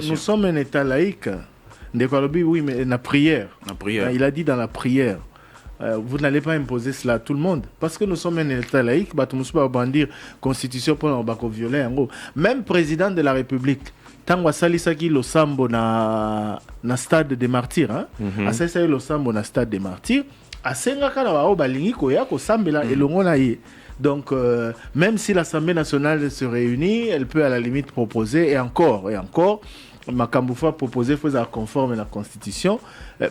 Nous sommes un État laïque. Oui, mais la prière. Il a dit dans la prière. Vous n'allez pas imposer cela à tout le monde. Parce que nous sommes un État laïque, nous ne pouvons pas dire constitution pour nous violer. Même président de la République. Tango salisaki lo sambo na stade des martyrs asalisaki lo sambo na stade des martyrs asengaka na bao balingi koya ko sambela elongo na ye. Donc même si l'Assemblée nationale se réunit, elle peut à la limite proposer et encore Makamboufa proposer faisant conforme à la constitution.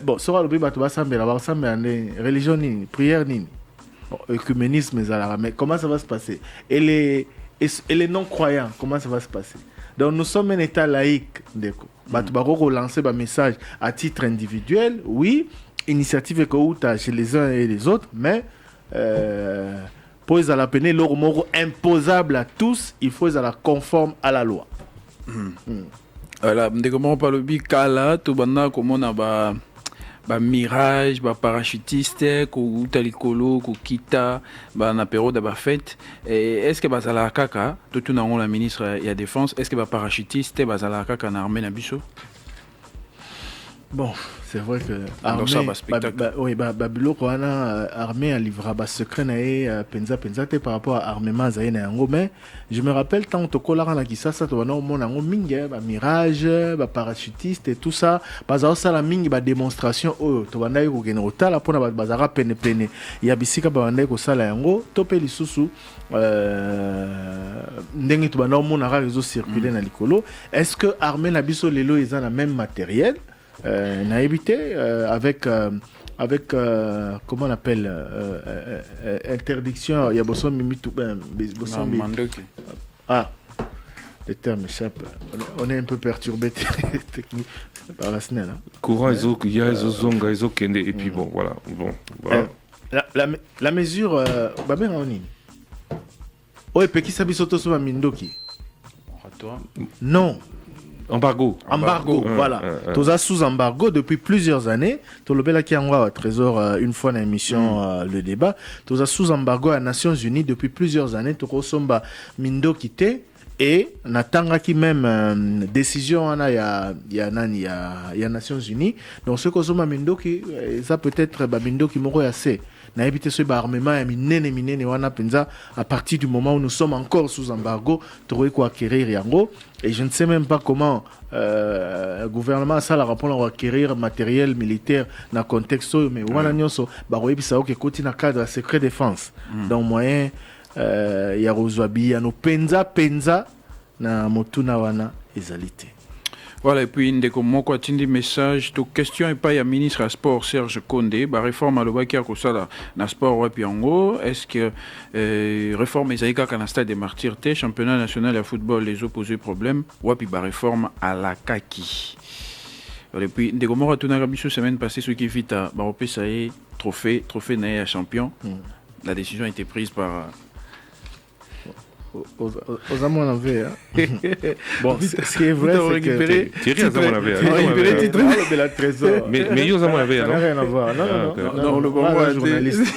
Bon sera le bato ba sambela religion ni prière ni œcuménisme ezala, mais comment ça va se passer? Et les non-croyants, comment ça va se passer? Donc nous sommes un État laïque. Batubaro relancer un message à titre individuel, oui, initiative chez les uns et les autres, mais pour les peine leur mot imposable à tous, il faut les conforme à la loi. Voilà, comment pas le bicala, tout bana comment on a ba mirage, ba parachutiste, ko talikolo, ko kita, ba na période ba fête. Est-ce que ba zala kaka, tout na la ministre ya défense, est-ce que ba parachutiste ba zala kaka na armée na biso? Bon, c'est vrai que Babylone armée a livré un secret penza par rapport à armement zaïna yango, mais je me rappelle tant que kolara na kisasa to wana mon yango mingi ba mirage ba parachutiste et tout ça baza osala mingi ba démonstration oyo to banda ko kena otala pona bazara pene ya bisika ba banda ko sala yango to pe lisusu ndenge to banda mon ara réseau circuler na likolo. Est-ce que armée na biso lelo ils ont le même matériel? N'a évité avec comment on appelle interdiction, il y a besoin de les termes échappent. On est un peu perturbé technique par la SNEL. Courant, il y a les zonga, les okende, et puis bon, voilà. La mesure, Peki Sabisoto Soma Mindoki. Non. Embargo, voilà. Tous sous embargo depuis plusieurs années. Tolobela Kiangwa Trésor une fois dans l'émission le débat. Tous sous embargo à Nations Unies depuis plusieurs années. Tokosomba Mindo quitté et natanga qui même décision il y a Nations Unies. Donc ce kosomba Mindo qui ça peut-être Mindo qui m'aurait assez. Na évité ce armement ya minene wana penza à partir du moment où nous sommes encore sous embargo trouver quoi acquérir yango et je ne sais même pas comment le gouvernement ça la rapport à acquérir matériel militaire dans contexte mais wana nyonso ba koyebisa que koti na cadre secret défense donc moyen ya rozwabi ya no penza na motuna wana ezalité. Voilà, et puis ndeko moko atindi message to question et pas ya ministre à sport Serge Condé ba réforme alobaki ya kosala na sport wapi yango est-ce que réforme ezaika kana stade des martyrs te championnat national de football les opposés problème wapi ba réforme à la kaki. Et puis ndeko moko tunaka biso semaine passée ce qui vita ba opesa e trophée na champion. La décision a été prise par aux amants en avait. Bon, ce qui est vrai, c'est que Thierry aux amants en avait. Récupéré titre de la trésor. Mais aux amants en avait. Ça n'a rien à voir. Non, le bon journaliste.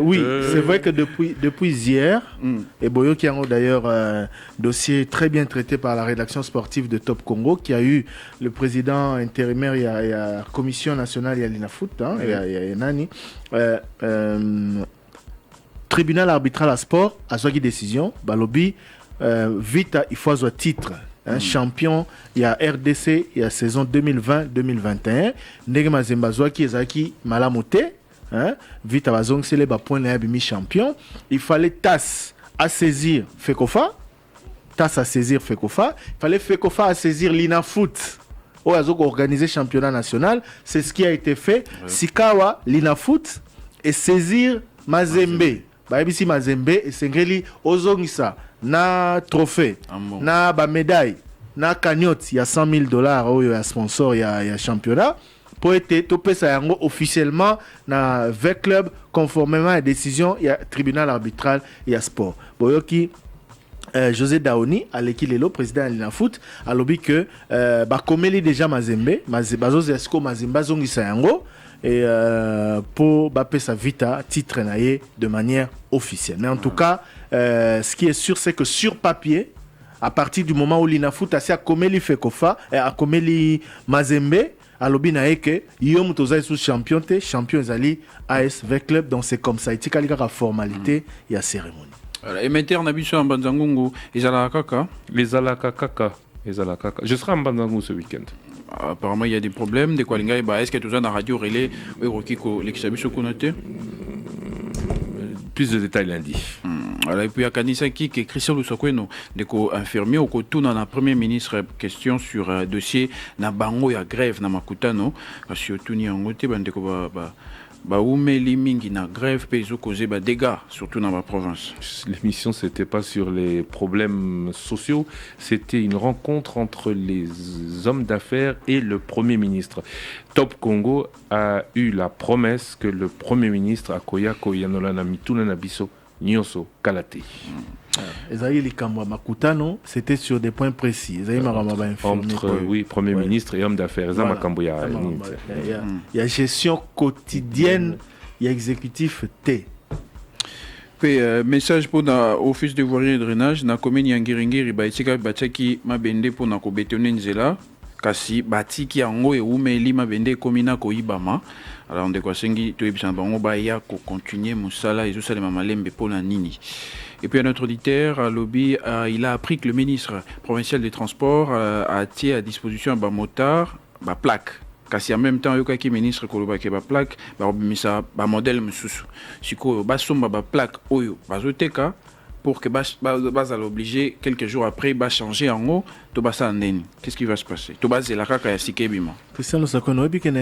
Oui, c'est vrai que depuis hier, et Boyo qui a d'ailleurs un dossier très bien traité par la rédaction sportive de Top Congo, qui a eu le président intérimaire, il y a la Commission nationale, il y a l'INAFOOT, il y a Nani. Tribunal arbitral à sport a pris décision balobi vite il faut avoir titre champion il y a RDC il y a saison 2020-2021 ndenge mazemba zwaki ezaki malamote vite bazong sele ba point na bimi champion il fallait TAS à saisir Fekofa il fallait Fekofa à saisir l'INAFOOT où a organisé championnat national, c'est ce qui a été fait. Sikawa l'INAFOOT et saisir Mazembe. Baibisi Mazembe et Sengeli ozongisa na trophée na ba médaille na cagnotte il y a $100,000 au ya sponsor il y a championnat pour être topé ça yango officiellement na 20 clubs conformément à la décision il y a tribunal arbitral il y a sport boyoki José Daoni Alekilelo président de l'INAFOOT a lobby que bakomeli déjà Mazembe bazozi esko Mazembe zongisa yango et pour bapper sa vita titre naie de manière officielle. Mais en tout cas, ce qui est sûr, c'est que sur papier, à partir du moment où l'INAFOOT a commis Fekofa et a commis Mazembe, à l'obi naie que yom toza sous champion zali ASV Club, donc c'est comme ça. Il y a formalité, il y a cérémonie. Et maintenant, on a vu sur Mbanzangungu, les Alakaka. Je serai en Mbanzangungu ce week-end. Apparemment, il y a des problèmes. Est-ce que tu as dans la radio relais l'exhibition connoté? Plus de détails lundi. Et puis, à Kanisaki, Christian Lusokweno, infirmier, au côté de la première ministre, question sur un dossier na bango ya grève na Makutano. Parce que tout n'y a pas mingi na grève peso causé dégâts surtout dans la province. L'émission c'était pas sur les problèmes sociaux, c'était une rencontre entre les hommes d'affaires et le Premier ministre. Top Congo a eu la promesse que le Premier ministre Akoya Koyanola na mituna na biso nyonso kalate. C'était sur des points précis. Entre Premier ministre et homme d'affaires. Il y a gestion quotidienne, il y a exécutif T. Puis, message pour l'Office de voirie et drainage, na commune Yangiringiri, Baitika Bataki Mabende pour na bétonner Nzela, kasi Batiki Ango et Oumeli Mabende Komina Koibama. Alors, on dit quoi, Sengi, tu es bien, on va y continuer Moussala et tout ça, les Mamalembe pour la Nini. Et puis, un autre auditeur, à lobby, il a appris que le ministre provincial des Transports a tiré à disposition un motard, plaque. Kasi en même temps, il y a un ministre qui a une plaque, un modèle, si vous avez une plaque, pour que vous obligé quelques jours après, vous changer en haut, qu'est-ce qui va se passer? Christian Lusakono, il y a une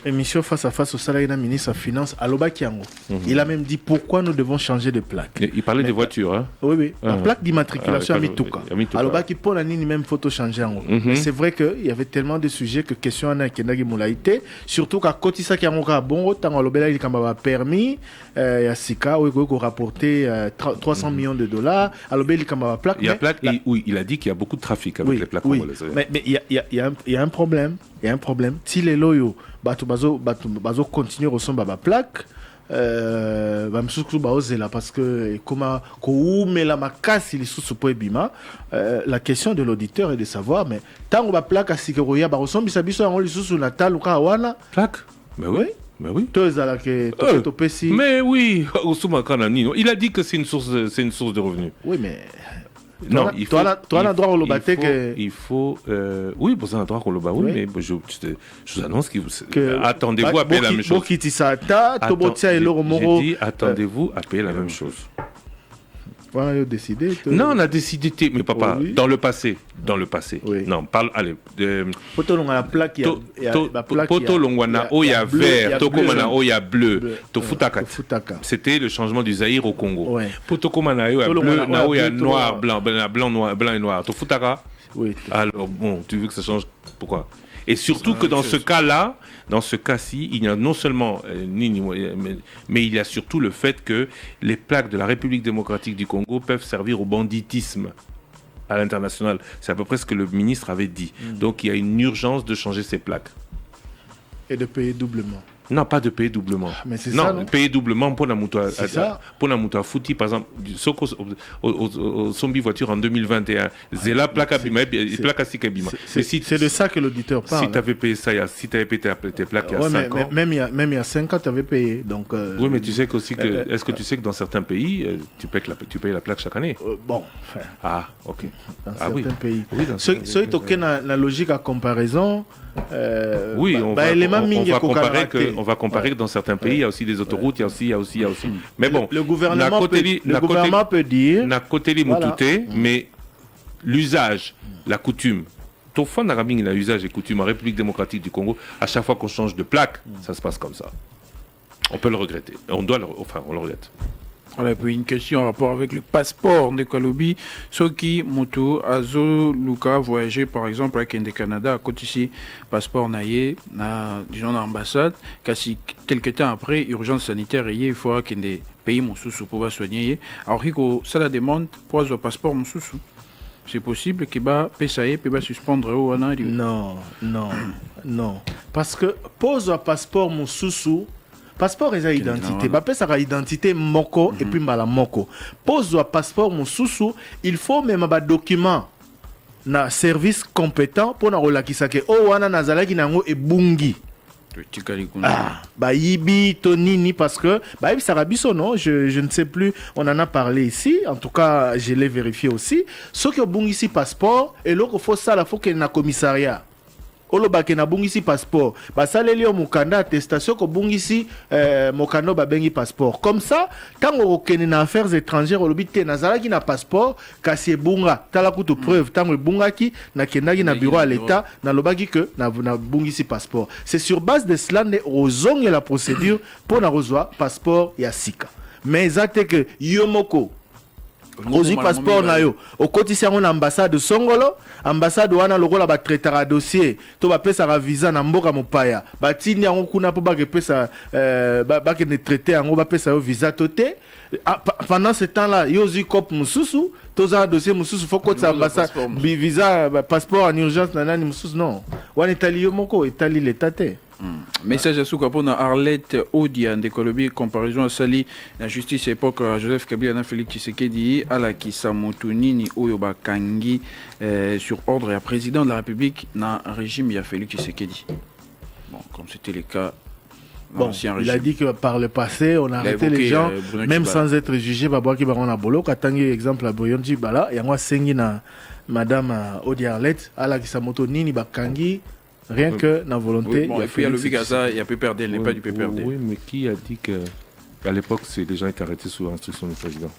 émission face à face au salarié de la ministre des Finances à Lobakiango. Il a même dit pourquoi nous devons changer de plaque. Il parlait des voitures. Hein? Oui. La plaque d'immatriculation à Mitouka. À Lobaki, pour la ligne, même photo changer en haut. C'est vrai qu'il y avait tellement de sujets que question en a qui n'a été. Surtout qu'à Kotisa qui a un bon, tant à Lobela, il a permis, il y a Sika, où il a rapporté $300 millions. À Lobela, il a plaque. Il y a plaque, oui, il a dit qu'il y a beaucoup de trafic avec les plaques. Mais il y a un problème. Il y a un problème. Si les loyaux continuent à ressembler à la plaque, parce que la question de l'auditeur est de savoir, mais tant on va plaque à Sikeroya, plaque. Mais oui. Mais oui. Mais oui, il a dit que c'est une source de revenus. Oui, mais non, il faut oui, pour ça, droit oui, mais je vous annonce que attendez-vous à payer la même chose. J'ai dit attendez-vous à payer la même chose. On a décidé. Non, on a décidé, mais papa, oui. dans le passé. Oui. Non, parle, allez. Poto longa la plaque, Poto longa oya vert, toko mana oya bleu, to futaka. C'était le changement du Zaïre au Congo. Poto komana oya bleu, na oya noir, blanc et noir, to futaka. Oui. Alors bon, tu veux que ça change, pourquoi? Et surtout que dans ce cas-là, dans ce cas-ci, il y a non seulement, mais il y a surtout le fait que les plaques de la République démocratique du Congo peuvent servir au banditisme à l'international. C'est à peu près ce que le ministre avait dit. Donc il y a une urgence de changer ces plaques. Et de payer doublement. Non, pas de payer doublement. Mais c'est non, ça, non, payer doublement pour la moto à fouti, par exemple, au Sombi voiture en 2021. C'est la plaque à Bima, plaque à Sikabima. C'est de ça que l'auditeur parle. Si tu avais payé ça, si tu avais payé tes plaques il y a 5 ans. Même il y a 5 ans, tu avais payé. Donc, oui, mais tu sais aussi que. Est-ce que tu sais que dans certains pays, tu payes la plaque chaque année? Bon. Ah, ok. Dans certains pays. Oui, c'est la logique à comparaison. Oui, on va comparer que dans certains pays, il y a aussi des autoroutes, il y a aussi. Mais bon, le gouvernement peut dire. Mais l'usage, la coutume, l'usage et coutume en République démocratique du Congo, à chaque fois qu'on change de plaque, ça se passe comme ça. On peut le regretter. On le regrette. Voilà, puis une question en rapport avec le passeport de Kalobi. Ceux qui, Moto, Azo, Luka, voyager par exemple avec le Canada, à côté ici, passeport naïe, disons l'ambassade, car si quelques temps après, urgence sanitaire, il faut qu'il y ait des pays moussous pour pouvoir soigner. Alors, ça la demande pour le passeport moussous. C'est possible qu'il va PSAE peut suspendre au an. Non. Parce que pose un passeport moussous. Passeport est identité. Bah ça identité moko et puis mala moko. Pose passeport mon sousou, il faut même un document na service compétent pour na relakisa ke o wana nazala ki nango e bungi. Bah yibi tonini parce que bah ça rabiso non, je ne sais plus, on en a parlé ici, en tout cas je l'ai vérifié aussi. Ce que bungi ici passeport et l'autre faut ça la faut qu'il na commissariat. Olo bakena bungisi passeport basaleli yo mukanda attestation ko bungisi mokando babengi passeport comme ça tango okene na affaires étrangères olobite nazalaki na passeport kasi ebunga tala kutu preuve tango ebungaki na kendaki na bureau à l'état na lobaki que na bungisi passeport. C'est sur base de cela ne ozonge la procédure pour na rozwa passeport ya sika mais zate que yomoko Rosi passeport na yo okotisi yango na ambassade Songolo ambassade wana lokola ba traitera dossier to ba pesa ka visa na mboka mopaya batini yango kuna po ba ke pesa ba ke ne traiter yango ba pesa yo visa toté pendant ce temps là yo zi cop mususu to za dossier mususu faut que ambassade visa passeport en urgence na nani mususu non wana itali yo moko itali l'état te. Message à Souka pour Arlette Odian de Colombie, comparaison à Sali, la justice époque Joseph Kabila na Félix Tshisekedi, à la Kisamotunini Oyoba Kangi sur ordre et président de la République dans un régime il y a Félix Tshisekedi. Bon, comme c'était le cas. Bon, il a dit que par le passé, on a arrêté les gens, même sans être jugés, Babouaki Baron Bolo, Katangi exemple à Boyonji Bala, et moi Sengi na Madame Odian Arlette, à la Kisamotunini Bakangi. Rien que la volonté. Oui, bon, et puis il y a le Gaza, il y a PPRD, il n'est pas du PPRD. Oui, mais qui a dit qu'à l'époque, les gens étaient arrêtés sous instruction du président?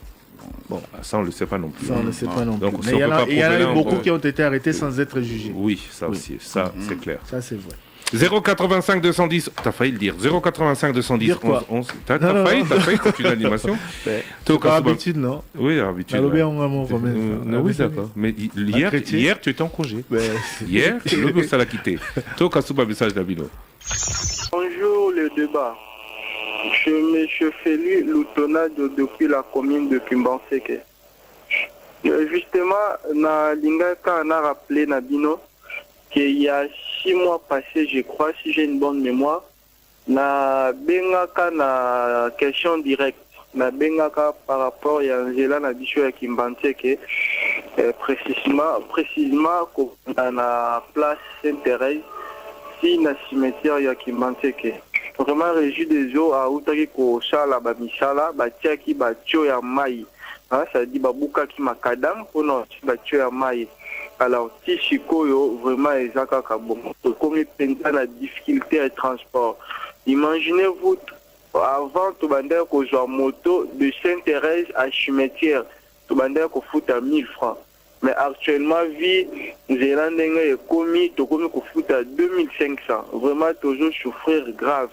Bon, ça on ne le sait pas non plus. Ça on ne le sait pas non plus. Donc, mais il y en a eu beaucoup qui ont été arrêtés sans être jugés. Oui, ça aussi, ça c'est clair. Ça c'est vrai. 085 210, t'as failli le dire. 085 210 11 11. T'as failli, c'est une animation. C'est pas habitude, non? Oui, habitude. Oui, d'accord. Mais hier, tu étais en congé. Hier, le ça l'a quitté. Toi, Kasuba, message d'Abino. Bonjour, le débat. Je suis M. Félix Loutona depuis la commune de Kimbanseke. Justement, na Lingaka, on a rappelé Nabino qu'il y a 6 mois passés, je crois, si j'ai une bonne mémoire, na bengaka na question directe, na bengaka par rapport à Angela na bicho ya Kimbanseke, précisément na place Sainte-Thérèse, si na cimetière ya Kimbanseke. Vraiment régi des eaux à outaki ko shala ba misala ba tiaki ba tio ya mai. Ça dit ba buka ki makadam pono ba tio ya mai. Alors, si Chikoyo, vraiment, ils ont comme la difficulté de transport. Imaginez-vous, avant, tu vas dire que moto de Sainte-Thérèse à Cimetière. tu bandera ko futa 1000 francs. Mais actuellement, vie, Zélande est commis, tu commis ko futa 2500. Vraiment, toujours souffrir grave.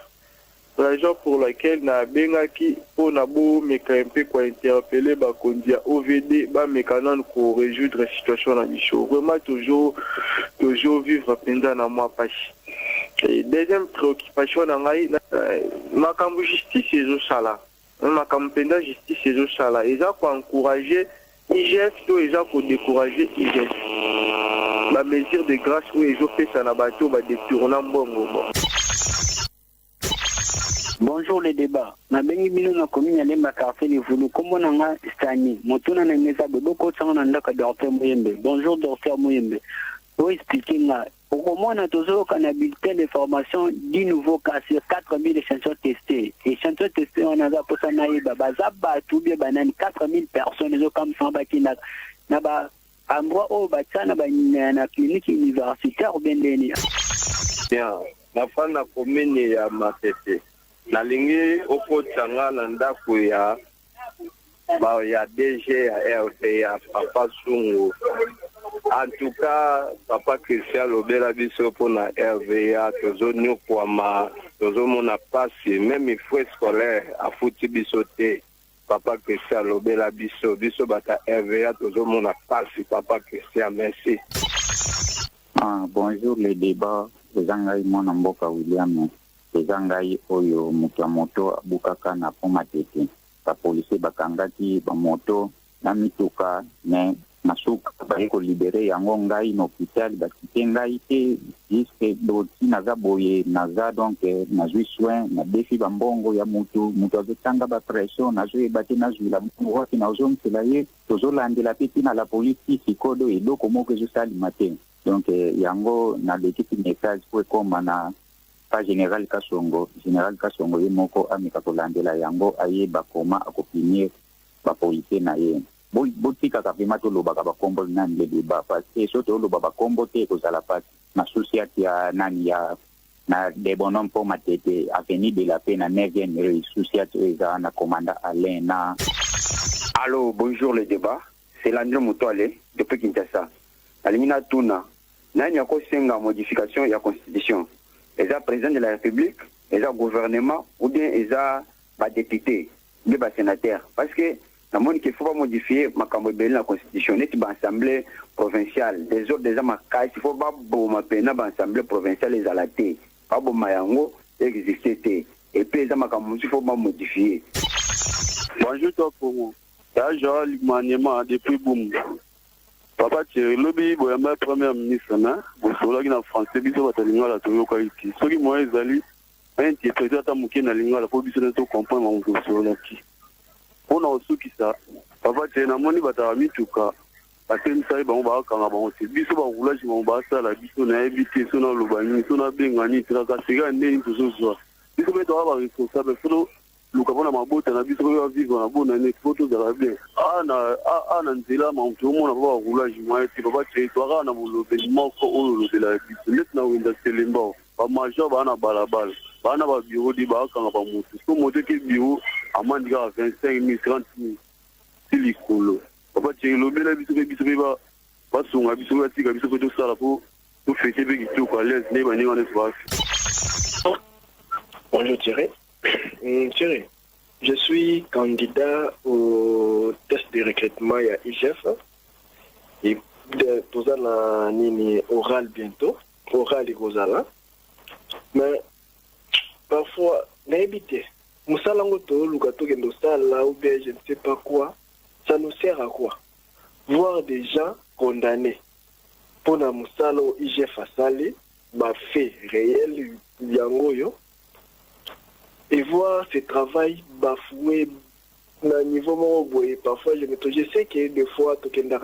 Raison pour laquelle na bengaki pour na bo mekampe ko interpeller ba kondia OVD ba mekanan ko résoudre la situation na bicho. Vraiment toujours vivre pendant na moi pas. Et deuxième préoccupation na ngai makambu justice ezo sala. Makambu penda justice ezo sala. Eza ko encourager IGF to eza ko décourager IGF. La mesure de grâce où ezo pesa na bato ba détourner mbongo. Bonjour les débats. Na bengi bino na commune ya Lemba quartier les Voulou. Kombo nanga Stani. Motuna na ngeza beboko tsanga na ndaka docteur Mouyembe. Bonjour docteur Mouyembe. Pour expliquer nga au moins na tozo kana bulletin de formation 10 nouveaux cas sur 4000 échantillons testés. Échantillons testés on a pour ça na yeba bazaba tout bien banani 4000 personnes zo comme ça baki na ba endroit au batana ba na clinique universitaire ou bien deni. Bien. Na fa na commune ya Matete. Nalingi okotanga na ndako ya DG ya RP ya Papa Sungu. En tout cas, Papa Christian Lobela biso pour na RVA tozo nyokwama tozo mona passe même frais scolaire a fouti bisoté. Papa Christian Lobela biso bata RVA tozo mona passe Papa Christian merci. Bonjour les débats les angai mona mboka William. Zangai oyo moto abukaka na poma tete ba police bakangaki ba moto na mituka ne masuka baiko libéré yango ngai na hôpital bakite ngai te jusque doti naza boye naza donc nazwi soin na defi bambongo ya mutu azotanga ba pression nazwi bati nazwi la mwaki na ozomsela ye tozolandela peti na la police sikodo eloko moko ezosali matin donc yango na l'équipe message pour koma na Général Kasongo ye moko amika kolandela yango aye bakoma akopinir bapolite na ye botika kapima toloba ka bakombo nani le débat parce que soto toloba bakombo te kozala pati na société ya nani ya na de bonhomme pour Matete avenue de la paix na 9e rue société eza na commandant Alain na. Allô, bonjour le débat, c'est Landry Mutuale depuis Kinshasa. Alimina Tuna nani yako senga modification ya constitution. Les président de la République, les gouvernement ou bien les députés, les sénateurs. Parce que la monde qu'il faut pas modifier la constitution, c'est l'Assemblée provinciale. Les autres déjà il faut pas l'Assemblée provinciale les alater, pas bon mayango exister. Et puis il faut pas modifier. Bonjour toi pour moi. Jean Ligmaniema depuis Boum. Papa Thierry Lobi boyamba premier ministre na bosolaki na français biso batalinga la toyoka iti soki moi ezali interpréter ata moke na lingala po biso to comprendre mon bosolaki ona osukisa papa Thierry na moni batala mituka batemisa bango bakanga bango te biso baroulage bango basala biso na ebite so na lobani so na bengani traka sega ndeni tozozwa biso beto ba responsable so luka pona mabota na biso ko vivre na bona ne photo za bien ana nzela mamutu mona ba roulage moi ti ba territoire na bolobe moko olo de la biso net na winda telemba ba major ba na balabala ba na ba bureau di ba kanga ba mutu so moto ke bureau amandi ka 25 000 30 000 silikolo ba ti lobe la biso ba songa biso ba tika biso ko to sala po to fete be ki to ko les ne ba ni on est pas. Bonjour Thierry. Thierry, je suis candidat au test de recrutement à IGF et tout ça na nini oral bientôt, oral et gozala. Mais parfois, n'habiter. Moussalango to lukato gendo sala ou bien je ne sais pas quoi, ça nous sert à quoi? Voir des gens condamnés pour na moussalo IGF à salé, bah fait réel yangoyo. Et voir ce travail bafoué à niveau mobile. Parfois, je sais que des fois, tu as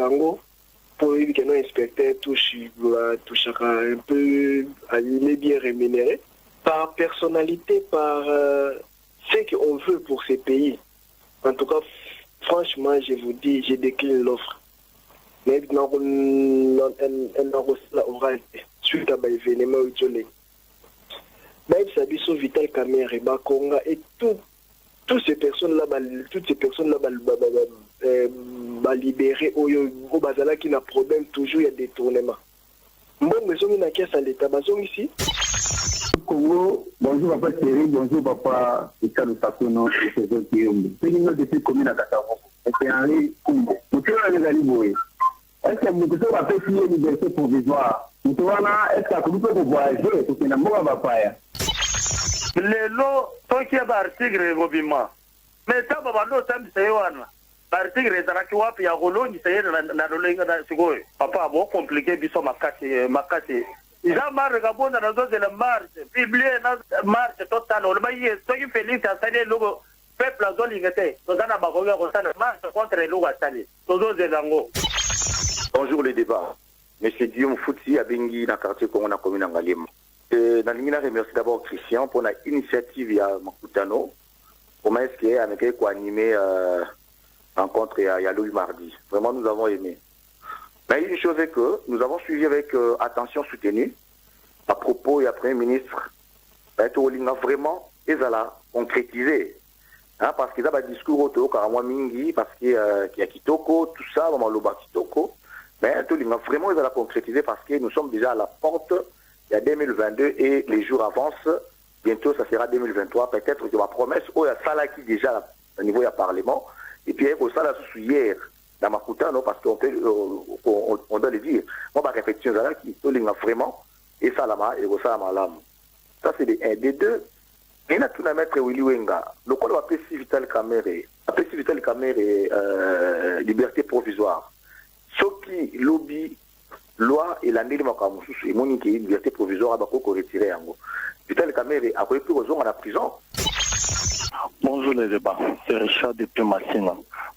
pour lui que nos inspecteurs touchent un peu, il est bien rémunéré. Par personnalité, par ce qu'on veut pour ces pays. En tout cas, franchement, je vous dis, je décline l'offre. Mais on a oral suite à l'événement isolé. Même Sabiso Vital Kamere, Bakonga et tout toutes ces personnes-là, libérées, au Bazala qui n'a problème, toujours il y a des détournements. Bon, mais on a qu'à l'état bason ici. Congo, bonjour papa Thierry, bonjour papa Ricardo Sakono, et ses autres qui ont. C'est une depuis commune à Katavon. C'est Henri Koumbo. Nous sommes les Boé. Est-ce que nous pouvons faire une liberté provisoire? Nous sommes là, est-ce que nous pouvons voyager pour que nous ne va pas? Les lots, tant qu'il y a des articles, Robima. Mais ça, papa, nous sommes là. L'article est dans la puis à Rolo, il s'est dans le Sigoy. Papa, bon, compliqué, biso makati. Ils ont marre de Gabon dans la zone de la marche. Publié la marche totale. On va y aller. Ceux qui félix à saluer le peuple à zone l'ingété. Nous avons bagoya au sein de marche contre les lois à saluer. Bonjour les débats. Monsieur Guillaume Fouti à Bengi, dans le quartier Congo, dans la commune d'Angalema. Dans l'Ingéna, je remercie d'abord Christian pour l'initiative à Makutano. Pour m'aider à animer rencontre il y a le mardi. Vraiment, nous avons aimé. Mais une chose est que nous avons suivi avec attention soutenue à propos et à Premier ministre. Vraiment, ils ont concrétisé. Hein, parce qu'ils ont un discours autour, carrément mingi, parce qu'il y a Kitoko, tout ça, vraiment l'Oba Kitoko. Mais vraiment, ils ont concrétisé parce que nous sommes déjà à la porte. Il y a 2022 et les jours avancent. Bientôt, ça sera 2023. Peut-être qu'il y a une promesse. Il y a ça là qui déjà au niveau du Parlement. Et puis, il y a ça là hier dans Makutano parce qu'on peut, on doit le dire. Moi, ma réflexion là qui est vraiment et ça là et ça là. Ça c'est des deux. Il y a tout à mettre Willy Wenga. Le code appelle Vital Caméré, liberté provisoire. Ce qui lobby loi et la nélima kamusu et monique liberté provisoire à Bako retiré yango. Vital Caméré a pris raison à la prison. Bonjour les débats, c'est Richard depuis Massina.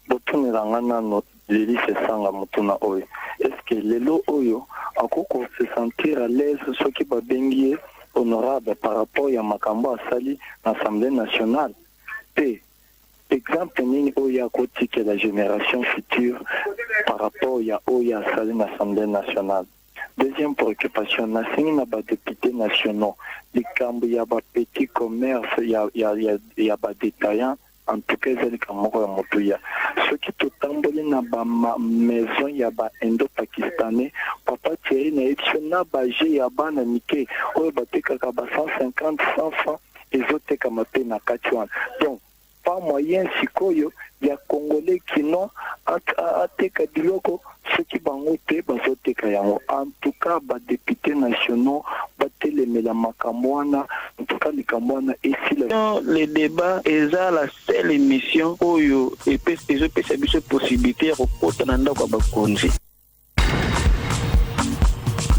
Botuni rangana notre délice sanga mutuna oyo. Est-ce que les lots oyo a koko se sentir à l'aise ceux qui va bengier honorable par rapport à Makambo Asali l'Assemblée nationale? P. Exemple nini oya côté que la génération future par rapport à oya Asali l'Assemblée nationale. Deuxième préoccupation, na ba députés nationaux, les camps y a ba petit commerce, y a ba détaillants, en tout cas c'est les camps ya motuya. Ceux qui tout tamboli na ba maison y a ba indo-pakistanais, papa Thierry na etiona ba G ya ba na nike, oyo ba teka ka ba 150 100 francs et autres comme pe na katuan. Donc pas moyen sikoyo ya congolais qui non ateka biloko ceux qui bangote bazoteka yango. En tout cas ba députés nationaux batelemela makamwana en tout cas likamwana et si les débats eza la seule émission oyo ezopesa biso possibilité ya kokota na ndako ya bakonzi.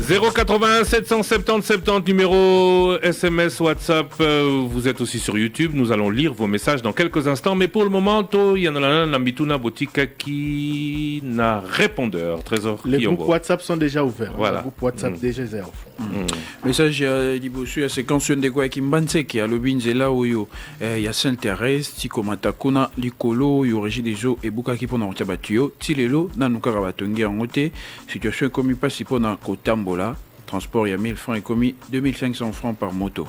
081 770 70 numéro SMS WhatsApp, vous êtes aussi sur YouTube, nous allons lire vos messages dans quelques instants, mais pour le moment il y en a un Nambituna Botika qui n'a répondeur. Trésor les groupes WhatsApp sont déjà ouverts. Voilà. Les groupes WhatsApp déjà ouverts. Message libosu ya séquence de quoi qui mbanseki à lobinzela oyo ya Saint-Thérèse tikomatakuna likolo yo régie des eaux et buka ki pona otia batio tilelo na nukara batongi ngote situation commis pas si pona kotambola transport ya 1000 francs et commis 2500 francs par moto.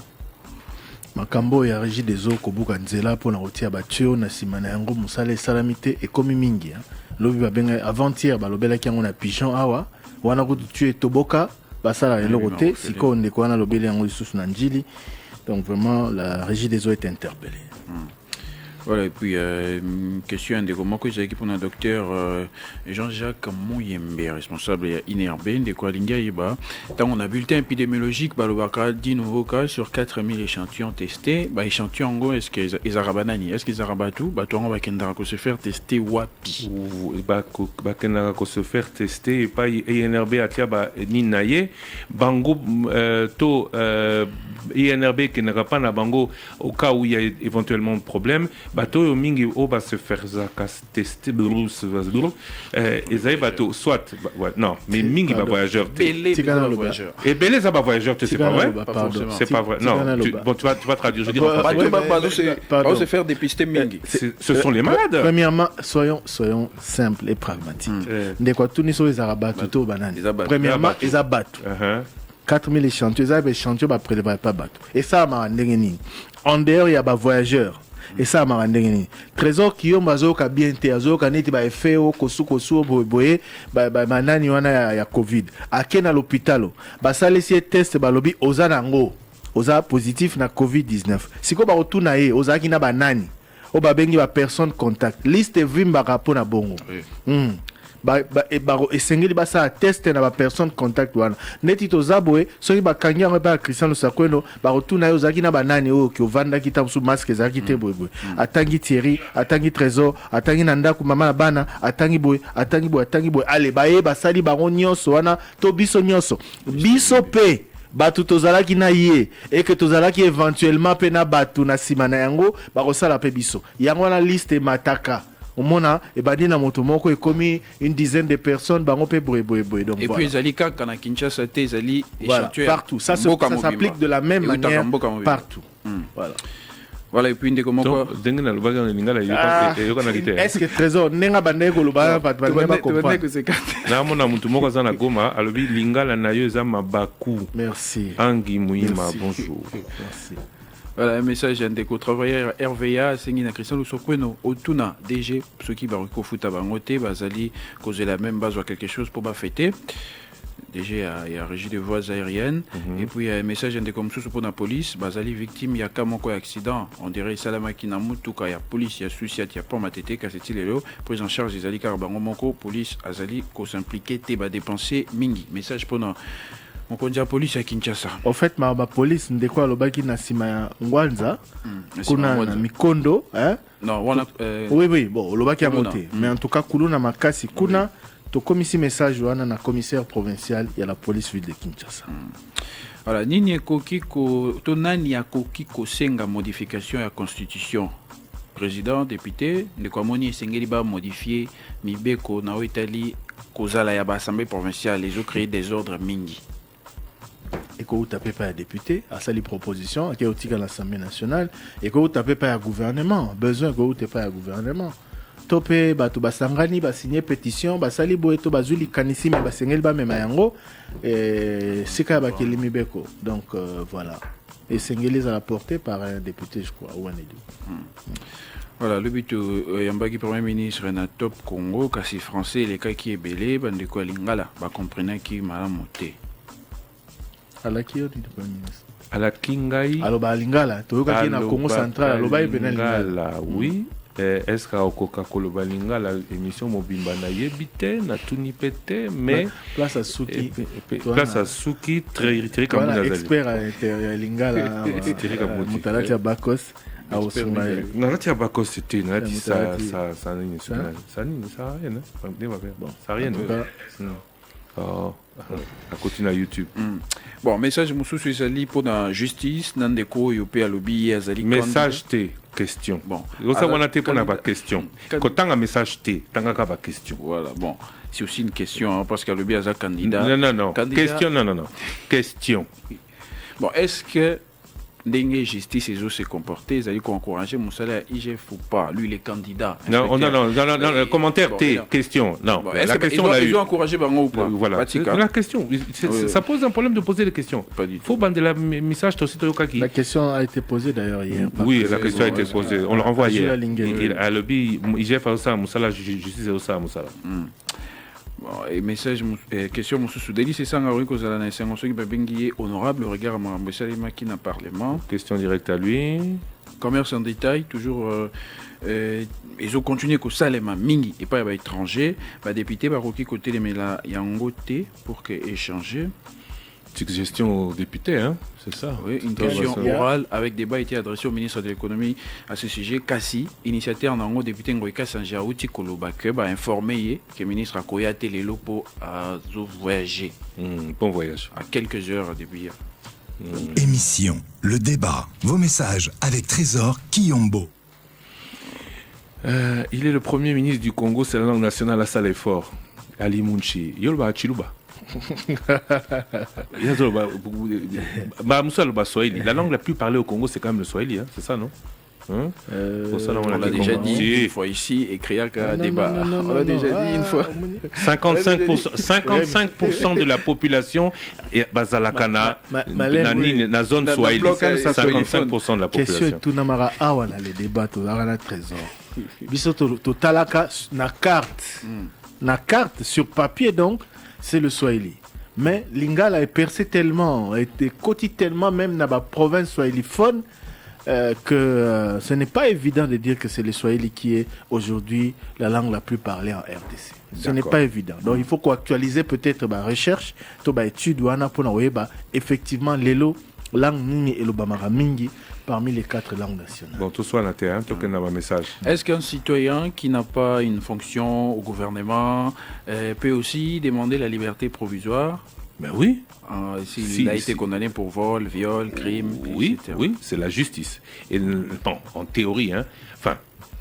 Makambo ya régie des eaux kobuka nzela pona otia batio na simana yango musale salamité et commis mingi lobi babenga avant-hier balobela ki yango na pigeon awa wana ko tuer toboka basala le côté siko ndeko wana lobeli yango lisusu na njili. Donc vraiment la régie des eaux est interpellée. Voilà, et puis une question de comment que j'ai pour un docteur Jean-Jacques Mouyembe, responsable de INRB, de Kualinga Iba. Tant on a bulletin épidémiologique, Balobaka 10 nouveaux cas sur 4000 échantillons testés. Bah, échantillons en gros, est-ce qu'ils arabanani? Est-ce qu'ils arabatou? Bah, toi, on va se faire tester wapi? Bah, se faire tester, et pas INRB à tia, bah, ni naye. Bango, to, INRB qui n'aura pas na bango au cas où il y a éventuellement de problème. Bateau mingi va se faire tester et ça bateau soit non mais mingi va voyageur et belé ça va voyageur c'est pas vrai c'est pas vrai non bon tu vas traduire je dis pas se faire dépister mingi ce sont les malades. Premièrement soyons simples et pragmatiques de quoi tout ni so les arabatu to banane premièrement ils abattent 4000 échantillons ils avaient échantillons ba prélever pas battre et ça m'a ndengeni en dehors il y a ba voyageurs Et ça m'a rendu trésor qui ont bazoka bien te azoka neti ba effet au kosu boye manani wana ya covid akena l'hôpital ba salesi test ba lobi ozanango oza positif na covid-19 siko ba rotuna ye ozaki na banani o ba bengi ba personne contact liste vimba rapona bongo esengeli basa test na ba personne contact wana neti tozabwe soki bakangi yango pa Christian Lusakweno barotuna yo zaki na banani oyo ki ovanda kita musu masque zaki te boye atangi Thierry atangi Trésor atangi Nandaku mama na bana atangi boye ale baye basali baron nyonso wana to biso nyonso biso pe batu tozalaki na ye et que tozalaki éventuellement pe na batu na simana yango bakosala pe biso yango na liste mataka omona ebadi na moto moko ekomi une dizaine de personnes bango pe boye donc et puis ezali kaka na Kinshasa te ezali échantillon partout ça s'applique de la même manière partout voilà et puis ndeko moko denga na lubaga na lingala yoka na lite est-ce que trésor nenga bande ko lubaga pas comprendre na mona mutu moko za na Goma alobi lingala na yo za mabaku merci Angi Muima bonjour merci. Voilà un message d'un déco travailleur RVA Sengina Christian Lusokweno Otuna DG ceux qui va refuta bangote bazali causer la même base ou quelque chose pour ba fêter DG a régie de voies aériennes et puis un message d'un déco sous pour la police bazali victime ya kamoko accident on dirait salama kina mutuka ya police ya souci ya pas matete kaseti lelo prise en charge des ali karbango moko police azali ko s'impliquer te ba dépenser mingi message pour on connaît la police à Kinshasa. En fait, ma police ndeko alobaki na sima ya Ngwanza kuna na Mikondo non wana oui bon alobaki ya moté mais en tout cas kuluna makasi kuna to komisi message wana na commissaire provincial ya la police ville de Kinshasa. Voilà nini ekoki ko to nani akoki ko senga modification ya constitution président député ndeko amoni esengeli ba modifier mibeko na Italie kozala ya ba assemblée provinciale les autres créer des ordres mingi. Et que vous tapez pas à député, à sa proposition, qui est à l'Assemblée nationale, et que vous tapez pas à gouvernement, besoin que vous tapez pas à gouvernement. Topé, batu basangani, signer pétition, basali boeto bazuli kanisi, mais basengel ba memayango, et sika bakelimi beko. Donc voilà. Et sengeli à apporté par un député, je crois, ou un élu. Voilà, le but Yambagi Premier ministre na top Congo, kasi français, les cas qui est belé, bandeko lingala, ba comprenez qui mala monté. À la qui est du Premier ministre à la Kingai aloba lingala toyoka ki na Congo central aloba ibena lingala oui est-ce que okoka koloba lingala émission mobimba na yebite na tuni pete mais place à Suki très comme un expert à lingala mutalati ya Bakos à Osuma nalati ya Bakos c'était nalati ça rien oh à continuer à YouTube. Bon, message Moussou Suizali pour la justice, Nandeko, Yopé à lobby, Azali. Message T, question. Bon, ça on a été pour la question. Quand tu as un message T, tu as une question. Voilà, bon, c'est aussi une question, hein, parce qu'à lobby, Azali candidat. Non. Question, non. Question. Bon, est-ce que Dengue justice et se comporter, ils allaient encourager Moussala IGF ou pas? Lui, les candidats. Non, commentaire T, question. Non, la question ils ont encouragé Bango ou pas? Voilà, la question. Ça pose un problème de poser des questions. Il faut bander le message aussi. La question a été posée d'ailleurs hier. Oui, la question a été posée. On le renvoie hier. À lobby, IGF a aussi Moussala, justice a aussi Moussala. Bon, et message, question, Moussou Soudeli, c'est ça, que vous avez un honorable regard à Marambo Salima qui n'a parlement. Question directe à lui. Commerce en détail, toujours. Ils ont continué que Salema Mingi et pas étranger. Député, Baroki côté les Mela Yangote pour que échanger. Suggestion au député, hein, c'est ça. Oui, une question orale avec débat été adressée au ministre de l'économie à ce sujet. Kassi, initiateur d'un député Ngoïka Sanjaouti Kolobake, a informé que le ministre a koyate les locaux à voyager. Bon voyage. À quelques heures depuis hier. Émission, le débat, vos messages avec Trésor Kiyombo. Il est le premier ministre du Congo, c'est la langue nationale à Salefort. Ali Munchi. Yolba Chiluba. La langue la plus parlée au Congo, c'est quand même le Swahili, hein, c'est ça, non? On l'a déjà dit une fois ici et créer un débat. On l'a déjà dit une fois. 55% de la population est Bazalakana, la zone Swahili. 55% de la population. Question tout namara awana les débats tout la trésor. Biso to talaka na carte sur papier donc c'est le Swahili. Mais Lingala est percé tellement, a été côté tellement même dans la province swahiliphone que ce n'est pas évident de dire que c'est le Swahili qui est aujourd'hui la langue la plus parlée en RDC. Ce n'est pas évident. Donc il faut qu'actualiser peut-être ma recherche, ma étude pour effectivement l'élo langue nini et le bamara mingi parmi les 4 langues nationales. Bon, tout soit à l'intérieur, tout qu'on a un message. Est-ce qu'un citoyen qui n'a pas une fonction au gouvernement peut aussi demander la liberté provisoire? Ben oui. S'il a été condamné pour vol, viol, crime, oui, etc. Oui, c'est la justice. Et bon, en théorie,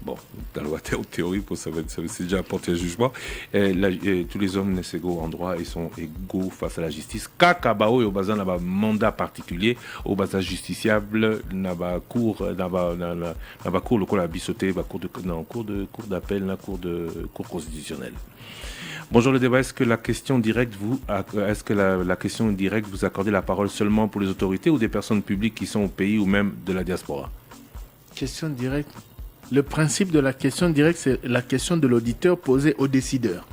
bon, dans la théorie, c'est déjà apporté un jugement. Tous les hommes naissent égaux en droit et sont égaux face à la justice. Kakabao et au bazar n'a pas mandat particulier, au bazar justiciable n'a pas cours, le coup la bissoté, cours d'appel, cours constitutionnel. Bonjour le débat, est-ce que la question directe vous accordez la parole seulement pour les autorités ou des personnes publiques qui sont au pays ou même de la diaspora? Question directe. Le principe de la question directe, c'est la question de l'auditeur posée au décideur.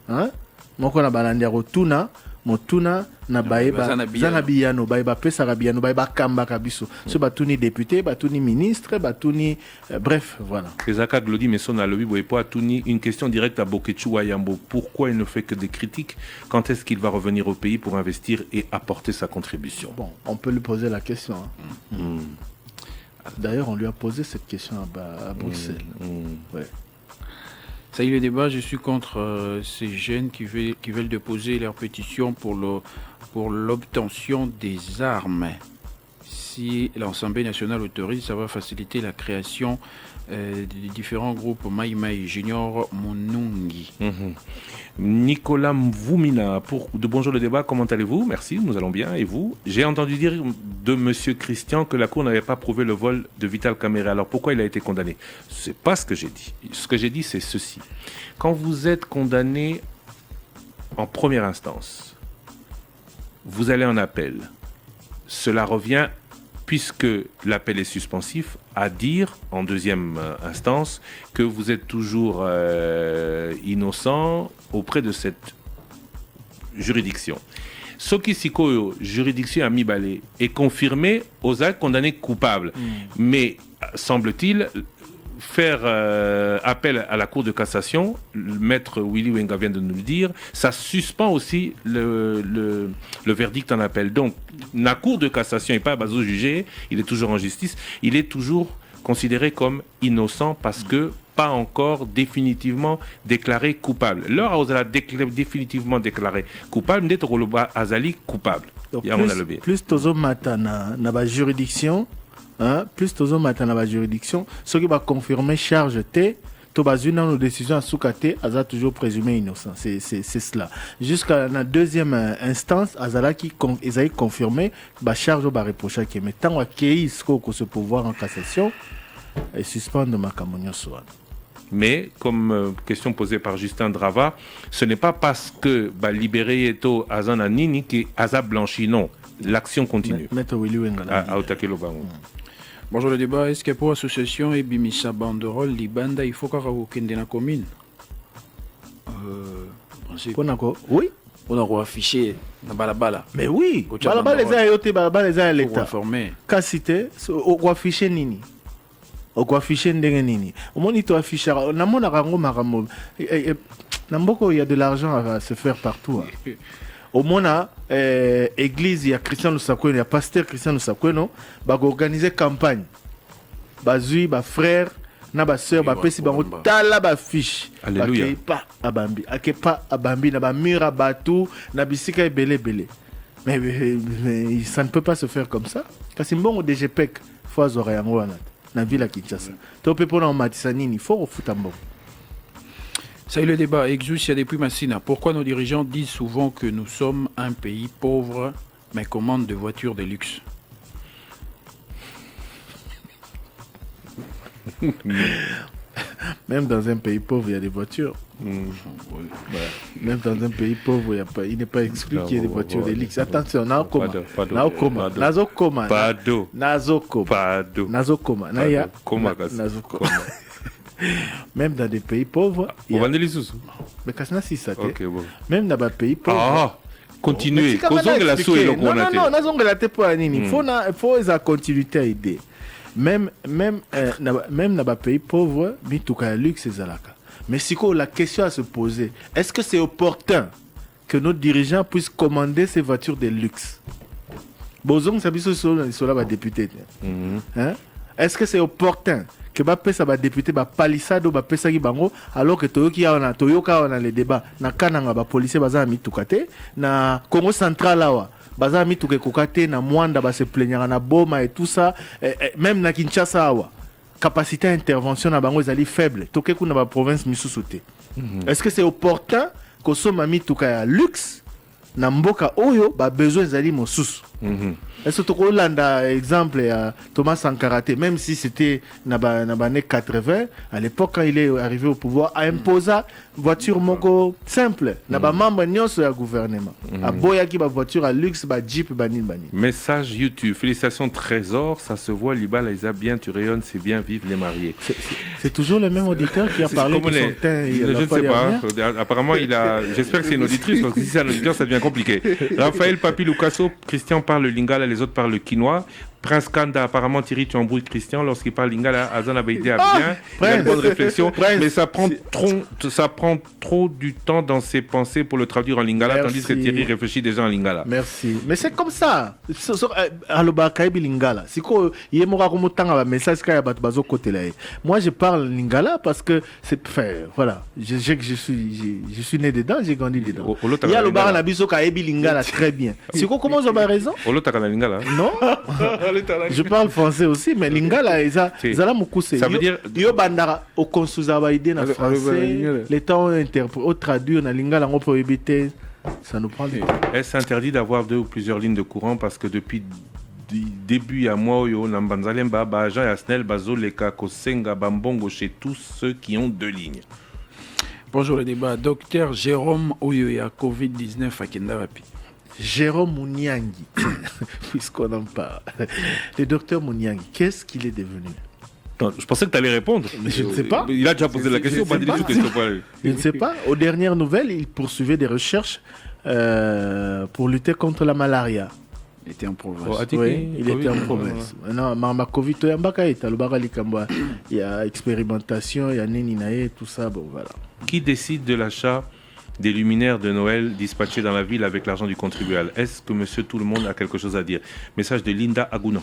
Hein? Moi, quand on a tuna, motuna na baeba zanabiyano baeba pesa rabiyano baeba kamba kabiso. Ce batuni député, batuni ministre, batuni bref, voilà. Ezaka Glody Messon a lobby boepo a tuni une question directe à Bokechu Wayambo. Pourquoi il ne fait que des critiques? Quand est-ce qu'il va revenir au pays pour investir et apporter sa contribution? Bon, on peut lui poser la question. Hein. D'ailleurs, on lui a posé cette question à Bruxelles. Ouais. Ça y est, le débat, je suis contre ces jeunes qui veulent déposer leur pétition pour l'obtention des armes. Si l'Assemblée nationale autorise, ça va faciliter la création des différents groupes Mai Mai Junior Monungi. Nicolas Mvoumina, bonjour le débat, comment allez-vous? Merci, nous allons bien, et vous? J'ai entendu dire de monsieur Christian que la Cour n'avait pas prouvé le vol de Vital Kamerhe. Alors pourquoi il a été condamné? C'est pas ce que j'ai dit. Ce que j'ai dit, c'est ceci. Quand vous êtes condamné en première instance, vous allez en appel. Cela revient, puisque l'appel est suspensif, à dire en deuxième instance que vous êtes toujours innocent auprès de cette juridiction. Ce qui sikoyo juridiction à Mibale est confirmé aux actes condamnés coupables. Mais semble-t-il faire appel à la Cour de cassation, le maître Willy Wenga vient de nous le dire, ça suspend aussi le verdict en appel. Donc, la Cour de cassation n'est pas bazo jugé, il est toujours en justice, il est toujours considéré comme innocent parce que pas encore définitivement déclaré coupable. L'heure où on a définitivement déclaré coupable, n'est pas azali coupable. Donc, plus tozo matana na ba juridiction, plus tozo matana ba juridiction, ce qui va confirmer charge T, to bazuna nos décisions à soukate, aza toujours présumé innocent. C'est cela. Jusqu'à la deuxième instance, azala qui est confirmé, ba charge ba reprocher qui mais tant qu'il ce pouvoir en cassation et suspendre ma camonioso. Mais, comme question posée par Justin Drava, ce n'est pas parce que libéré Eto Azana Nini qui Aza blanchi, non. L'action continue. Bonjour le débat, est-ce que pour l'association Ebimisa Banderole, Libanda, il faut qu'on ait la commune? Oui. On a affiché dans Balabala. Mais oui, Balabala les a l'État. Cassité, on a affiché Nini. Au affiché nini. Au moins il affiche namona rango maramo. Namboko il y a de l'argent à se faire partout. Au moins église il y a Christian Lusakwe, il y a pasteur Christian Lusakwe non, ba organiser campagne. Bazui ba frère na ba sœur ba pesi bango tala ba fiche. Alléluia. Pas abambi, akepa abambi na ba mira batu na bisika belé. Mais ça ne peut pas se faire comme ça. Parce que bon DGPEC faut azoreyango wana. Na ville à Kinshasa. Topé pour en Matisanini, il faut au foot en bon. Ça y est le débat. Exousia depuis Massina. Pourquoi nos dirigeants disent souvent que nous sommes un pays pauvre, mais commandent de voitures de luxe? Même dans un pays pauvre, il y a des voitures. Même dans un pays pauvre, il n'est pas exclu qu'il y ait des voitures de luxe. Attention, Nazokoma. Même dans des pays pauvres. Même dans des pays pauvres. Continuez. Il faut la continuité à aider. Même dans les pays pauvres, il luxe et mais si la question à se poser, est-ce que c'est opportun que nos dirigeants puissent commander ces voitures de luxe? Est-ce que c'est opportun que ça va député ba palissado ba pesa ki bango alors que toyoka on a les débats na kananga ba policier baza mitukate na Congo central awa baza mituke kokate na Mwanda ba se plaignera na Boma et tout ça même na Kinshasa awa capacité d'intervention na bango ezali faible toke kuna ba province misusu. Est-ce que c'est opportun que soma mituka ya luxe na mboka oyo ba besoin ezali mosusu? Est-ce que tu as exemple Thomas Sankara, même si c'était dans les années 80, à l'époque quand il est arrivé au pouvoir, a imposé voiture moko simple, na ba membre nyonso ya gouvernement. A boya ki ba voiture à luxe, ba jeep, ba nini. Message YouTube, félicitations Trésor, ça se voit, Libala Isa bien, tu rayonnes, c'est bien, vive les mariés. C'est toujours le même auditeur qui a parlé de son teint. Je ne sais pas, apparemment j'espère que c'est une auditrice, parce que si c'est un auditeur ça devient compliqué. Raphaël Papi Lucasso, Christian parle le lingala, les autres parlent le quinois. Prince Kanda, apparemment Thierry, tu embrouilles Christian lorsqu'il parle lingala. Azan avait idée à bien. Il a une bonne réflexion, mais ça prend trop du temps dans ses pensées pour le traduire en lingala, tandis que Thierry réfléchit déjà en lingala. Merci. Mais c'est comme ça. Lingala. Moi, je parle lingala parce que c'est voilà. Je suis né dedans, j'ai grandi dedans. Il y a le bar Nabiso Kaebi lingala très bien. C'est quoi, comment vous avez raison? Non. Je parle français aussi, mais lingala ezala mukuse. Ça veut dire yo bandara au konsuza ba idée na français, les temps au traduire na lingala on peut éviter. Ça nous prend du temps. Est-ce interdit d'avoir 2 ou plusieurs lignes de courant parce que depuis début à moi yo na Mbanzalemba ba Jean Yasnel Bazoleka Kosenga Bambongo chez tous ceux qui ont 2 lignes. Bonjour le débat. Docteur Jérôme Oyoya Covid-19 à Kendarapi. Jérôme Mouniangi, puisqu'on en parle. Le docteur Mouniangi, qu'est-ce qu'il est devenu? Non, je pensais que tu allais répondre. Mais je ne sais pas. Il a déjà posé la question. Je ne sais pas. Aux dernières nouvelles, il poursuivait des recherches pour lutter contre la malaria. Il était en province. Oui, il était en province. Non, ma Covid, il y a expérimentation, il y a Néninaé, tout ça. Bon, voilà. Qui décide de l'achat des luminaires de Noël dispatchés dans la ville avec l'argent du contribuable? Est-ce que monsieur tout le monde a quelque chose à dire? Message de Linda Agouno.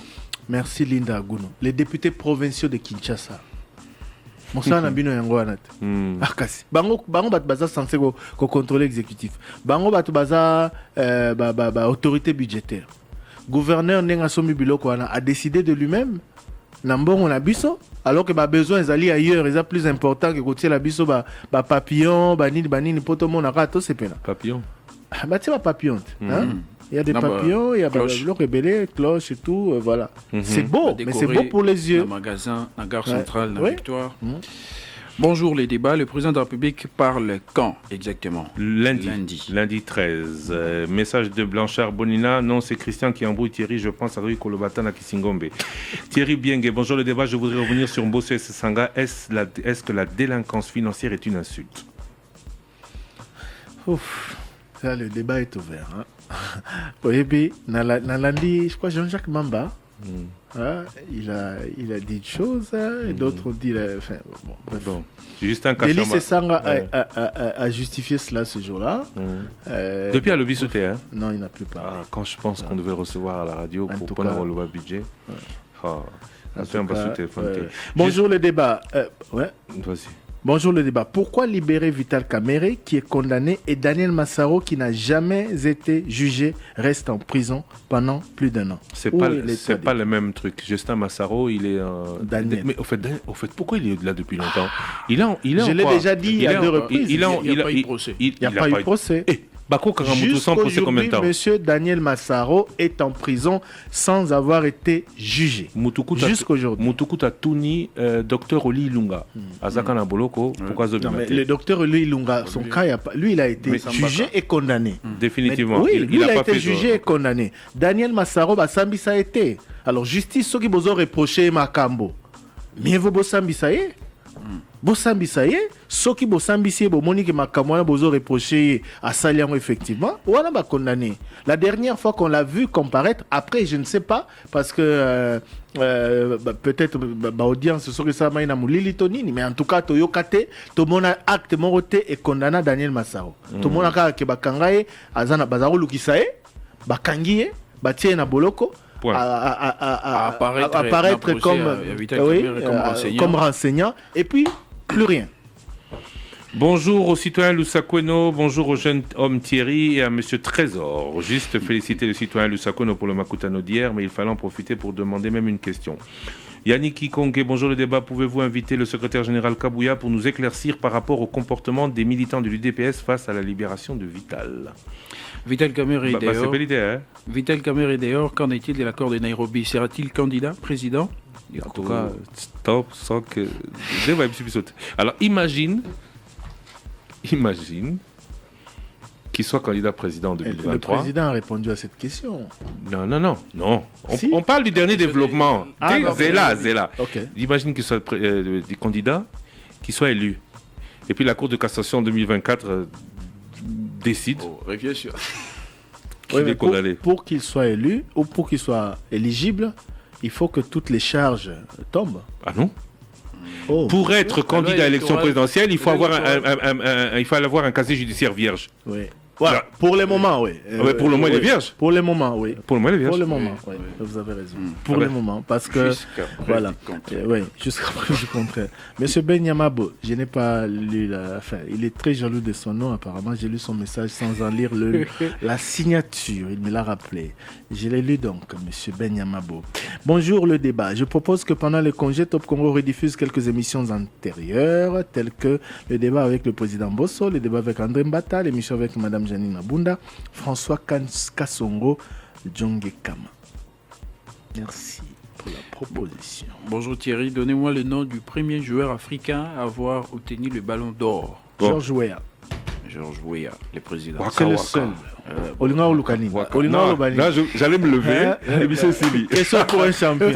Merci Linda Agouno. Les députés provinciaux de Kinshasa. Moussa Nabino Yangoanat. Akasi. Bango bat baza censé ko contrôler l'exécutif. Bango bat baza autorité budgétaire. Gouverneur Nenga Somi Biloko a décidé de lui-même. Nambon on a biso alors que besoin ils ailleurs ils sont plus important que côté la biso papillon banini poto mon arato c'est pena papillon c'est pas papillon hein il y a des papillons il y a le rebelle cloche et tout voilà c'est beau mais c'est beau pour les yeux. Le magasin la gare centrale la Victoire. Bonjour les débats. Le président de la République parle quand exactement? Lundi 13. Message de Blanchard Bonina. Non, c'est Christian qui embrouille Thierry. Je pense à Rui Kolobatan à Kisingombe. Thierry Biengue. Bonjour le débat. Je voudrais revenir sur Mbosso et Sanga. Est-ce que la délinquance financière est une insulte? Ouf. Ça, le débat est ouvert. Oui, Nalandi, je crois Jean-Jacques Mamba. Il a dit des choses et d'autres ont dit bon. Juste un cachement. Délice Sanga a justifié cela ce jour-là. Depuis à l'Obissoté, hein? Non, il n'a plus parlé. Quand je pense qu'on devait recevoir à la radio pour prendre le budget. Bonjour le débat. Vas-y. Bonjour le débat. Pourquoi libérer Vital Kamerhe qui est condamné et Daniel Massaro qui n'a jamais été jugé reste en prison pendant plus d'1 an? C'est pas le même truc. Justin Massaro, il est Daniel. Mais au fait, pourquoi il est là depuis longtemps? Je l'ai déjà dit à 2 reprises. Il n'y a pas eu de procès. Il n'y a pas eu de procès. Jusqu'aujourd'hui, monsieur Daniel Massaro est en prison sans avoir été jugé. Jusqu'aujourd'hui. Mutukuta Tuni, docteur Oli Ilunga. Azakana Boloko, pourquoi le docteur Oli Ilunga, son cas, lui, il a été jugé et condamné. Définitivement. Oui, lui, il a été jugé et condamné. Daniel Massaro, Sambi, ça a été. Alors, justice, ceux qui vous ont reproché Makambo. Mais vous, Sambi, ça y est. Bosambi ça y est, ceux qui Bosambi c'est Monique Makamwana bozo reproché à Salian effectivement, ou on a condamné. La dernière fois qu'on l'a vu comparaître, après je ne sais pas parce que peut-être audience ce que ça m'a Lili Tonini, mais en tout cas Toyokate, tout le monde a acte moroté et condamné Daniel Massaro. Tout le monde a que Bakangaye, Azana Bazaro Lukisae, Bakangiye, Batie na Boloko. Apparaître comme renseignant et puis plus rien. Bonjour au citoyen Lusakweno, bonjour au jeune homme Thierry et à monsieur Trésor. Juste féliciter le citoyen Lusakweno pour le Makutano d'hier, mais il fallait en profiter pour demander même une question. Yannick Kikonge, bonjour le débat. Pouvez-vous inviter le secrétaire général Kabouya pour nous éclaircir par rapport au comportement des militants de l'UDPS face à la libération de Vital? Vital Kamerhe est dehors. C'est belle idée, hein? Vital Kamerhe est dehors. Qu'en est-il de l'accord de Nairobi? Sera-t-il candidat, président? En tout cas, stop, sans que... Alors, imagine qu'il soit candidat président en 2023. Le président a répondu à cette question. Non. On parle du dernier développement. Zéla. Okay. Imagine qu'il soit des candidats, qu'il soit élu. Et puis la Cour de cassation en 2024 décide. Bien sûr. Pour qu'il soit élu ou pour qu'il soit éligible, il faut que toutes les charges tombent. Ah non? Pour être candidat à l'élection présidentielle, il faut avoir un casier judiciaire vierge. Oui. Voilà. Pour le moment, oui. Pour le moment, il est vierge. Pour le moment, oui. Pour le moment, il est vierge. Pour le moment, oui. Vous avez raison. Pour le moment, parce que voilà. Oui, jusqu'à preuve du contraire. Monsieur Ben Yamabo, je n'ai pas lu la fin. Il est très jaloux de son nom. Apparemment, j'ai lu son message sans en lire la signature. Il me l'a rappelé. Je l'ai lu donc, Monsieur Ben Yamabo. Bonjour le débat. Je propose que pendant le congé, Top Congo rediffuse quelques émissions antérieures, telles que le débat avec le président Bosso, le débat avec André Mbata, l'émission avec Madame Janine Abunda, François Kassongo, Djonge Kama. Merci pour la proposition. Bonjour Thierry, donnez-moi le nom du premier joueur africain à avoir obtenu le ballon d'or. Georges Weah. Georges Weah, le président. C'est le seul. Olinga Olukani. Là, j'allais me lever. Question pour un champion.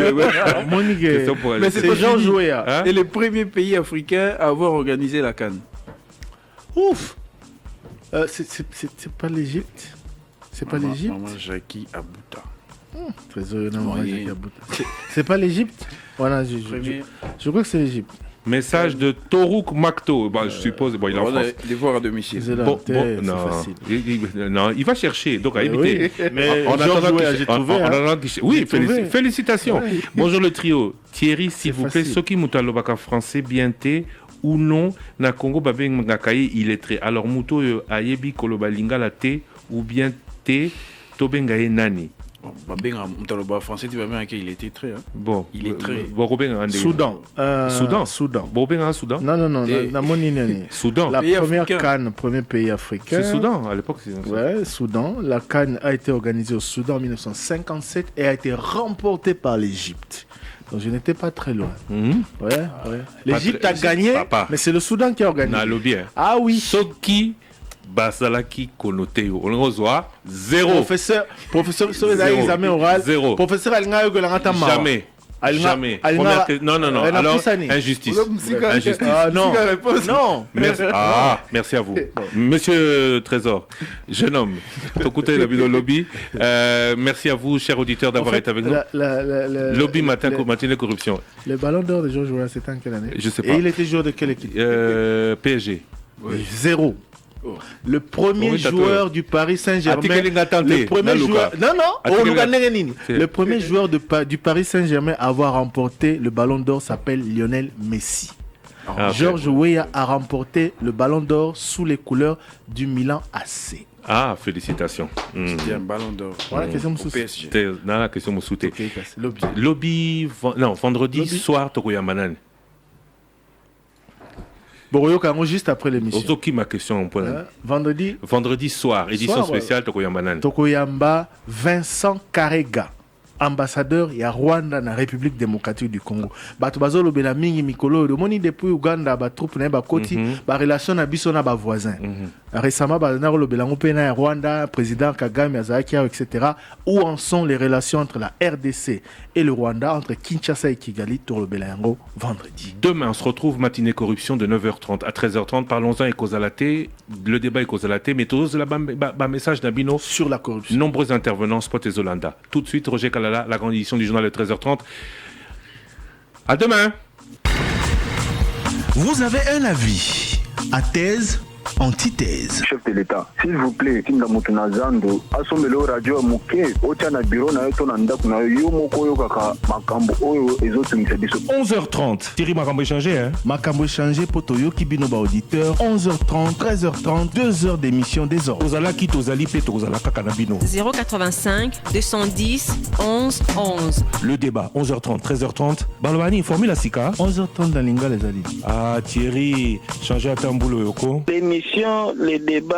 Mais c'est Georges Weah. Et le premier pays africain à avoir organisé la CAN. Ouf. C'est pas l'Égypte. C'est pas l'Égypte. Maman Jackie Abouta. C'est pas l'Égypte. Voilà, je crois que c'est l'Égypte. Message de Torouk Makto. Je suppose. Bon, il est en France. Les voir à domicile. Non, il va chercher. Donc, à éviter. Mais en attendant, j'ai trouvé. Oui, félicitations. Bonjour le trio. Thierry, s'il vous plaît, Soki Moutalobaka français, bien té ou non, na Congo babé ngakaye illettré. Alors muto ayebi koloba lingala té ou bien té tobengaye nani. Babé mutaloba français tu vas bien qu'il était très. Bon, il est très. Soudan. Soudan. Bon Soudan. Non, na monini. Soudan. La première CAN, premier pays africain. C'est Soudan à l'époque. Ouais, Soudan. La CAN a été organisée au Soudan en 1957 et a été remportée par l'Égypte. Donc je n'étais pas très loin. Ouais. L'Égypte a gagné, mais c'est le Soudan qui a organisé. Ah oui. Soki Basalaki Konote. On reçoit 0. Professeur, sur les examens oraux. 0. Professeur Alnga Yogolangatama. Jamais. Non. Alors, injustice. Non. Merci à vous. Monsieur Trésor, jeune homme, écoutez la vidéo lobby. Merci à vous, chers auditeurs, d'avoir été avec nous. Lobby matinée corruption. Le ballon d'or de Georges Weah, c'était en quelle année? Je sais pas. Et il était joueur de quelle équipe? PSG. 0. Le premier joueur du Paris Saint-Germain. Le premier joueur. Le premier joueur du Paris Saint-Germain à avoir remporté le Ballon d'Or s'appelle Lionel Messi. Georges Weah a remporté le Ballon d'Or sous les couleurs du Milan AC. Ah, félicitations. C'était un Ballon d'Or. Voilà, question Moussouté. Lobby. Non, vendredi soir, Tokoya Manan. Boroyo juste après l'émission. Ozoki ma question vendredi soir, édition spéciale Tokoyamba Nan. Tokoyamba Vincent Karega, ambassadeur ya Rwanda na République démocratique du Congo. Bato bazolo bela mingi mikolo de moni depuis Uganda ba troupe na ba koti ba relation na biso na ba voisins. Récemment ba na lo bela ngopena ya Rwanda, président Kagame Azaki etc. Où en sont les relations entre la RDC et le Rwanda, entre Kinshasa et Kigali, tour le Belango vendredi. Demain, on se retrouve matinée corruption de 9h30 à 13h30. Parlons-en et Kozalaté. Le débat est Kozalaté, mais tous là message d'Abino sur la corruption. Nombreux intervenants, Spot et Zolanda. Tout de suite, Roger Kalala, la grande édition du journal de 13h30. À demain. Vous avez un avis à thèse, antithèse. Chef de l'État, s'il vous plaît, Tinga Mutunazando, asomelo radio muke, ochana bureau na yoto na ndaku na yo moko yo kaka makambo oyo ezotumisa biso. 11h30. Thierry Makambo échangé hein. Makambo échangé poto yo kibino ba auditeur. 11h30, 13h30, 2 heures d'émission des ordres. Ozala ki tozali pe tozala kaka na bino. 085 210 11 11. Le débat 11h30, 13h30. Balobani formule la sika. 11h30 dans Linga les Ali. Ah Thierry, changer à tamboulou yoko. L'émission, les débats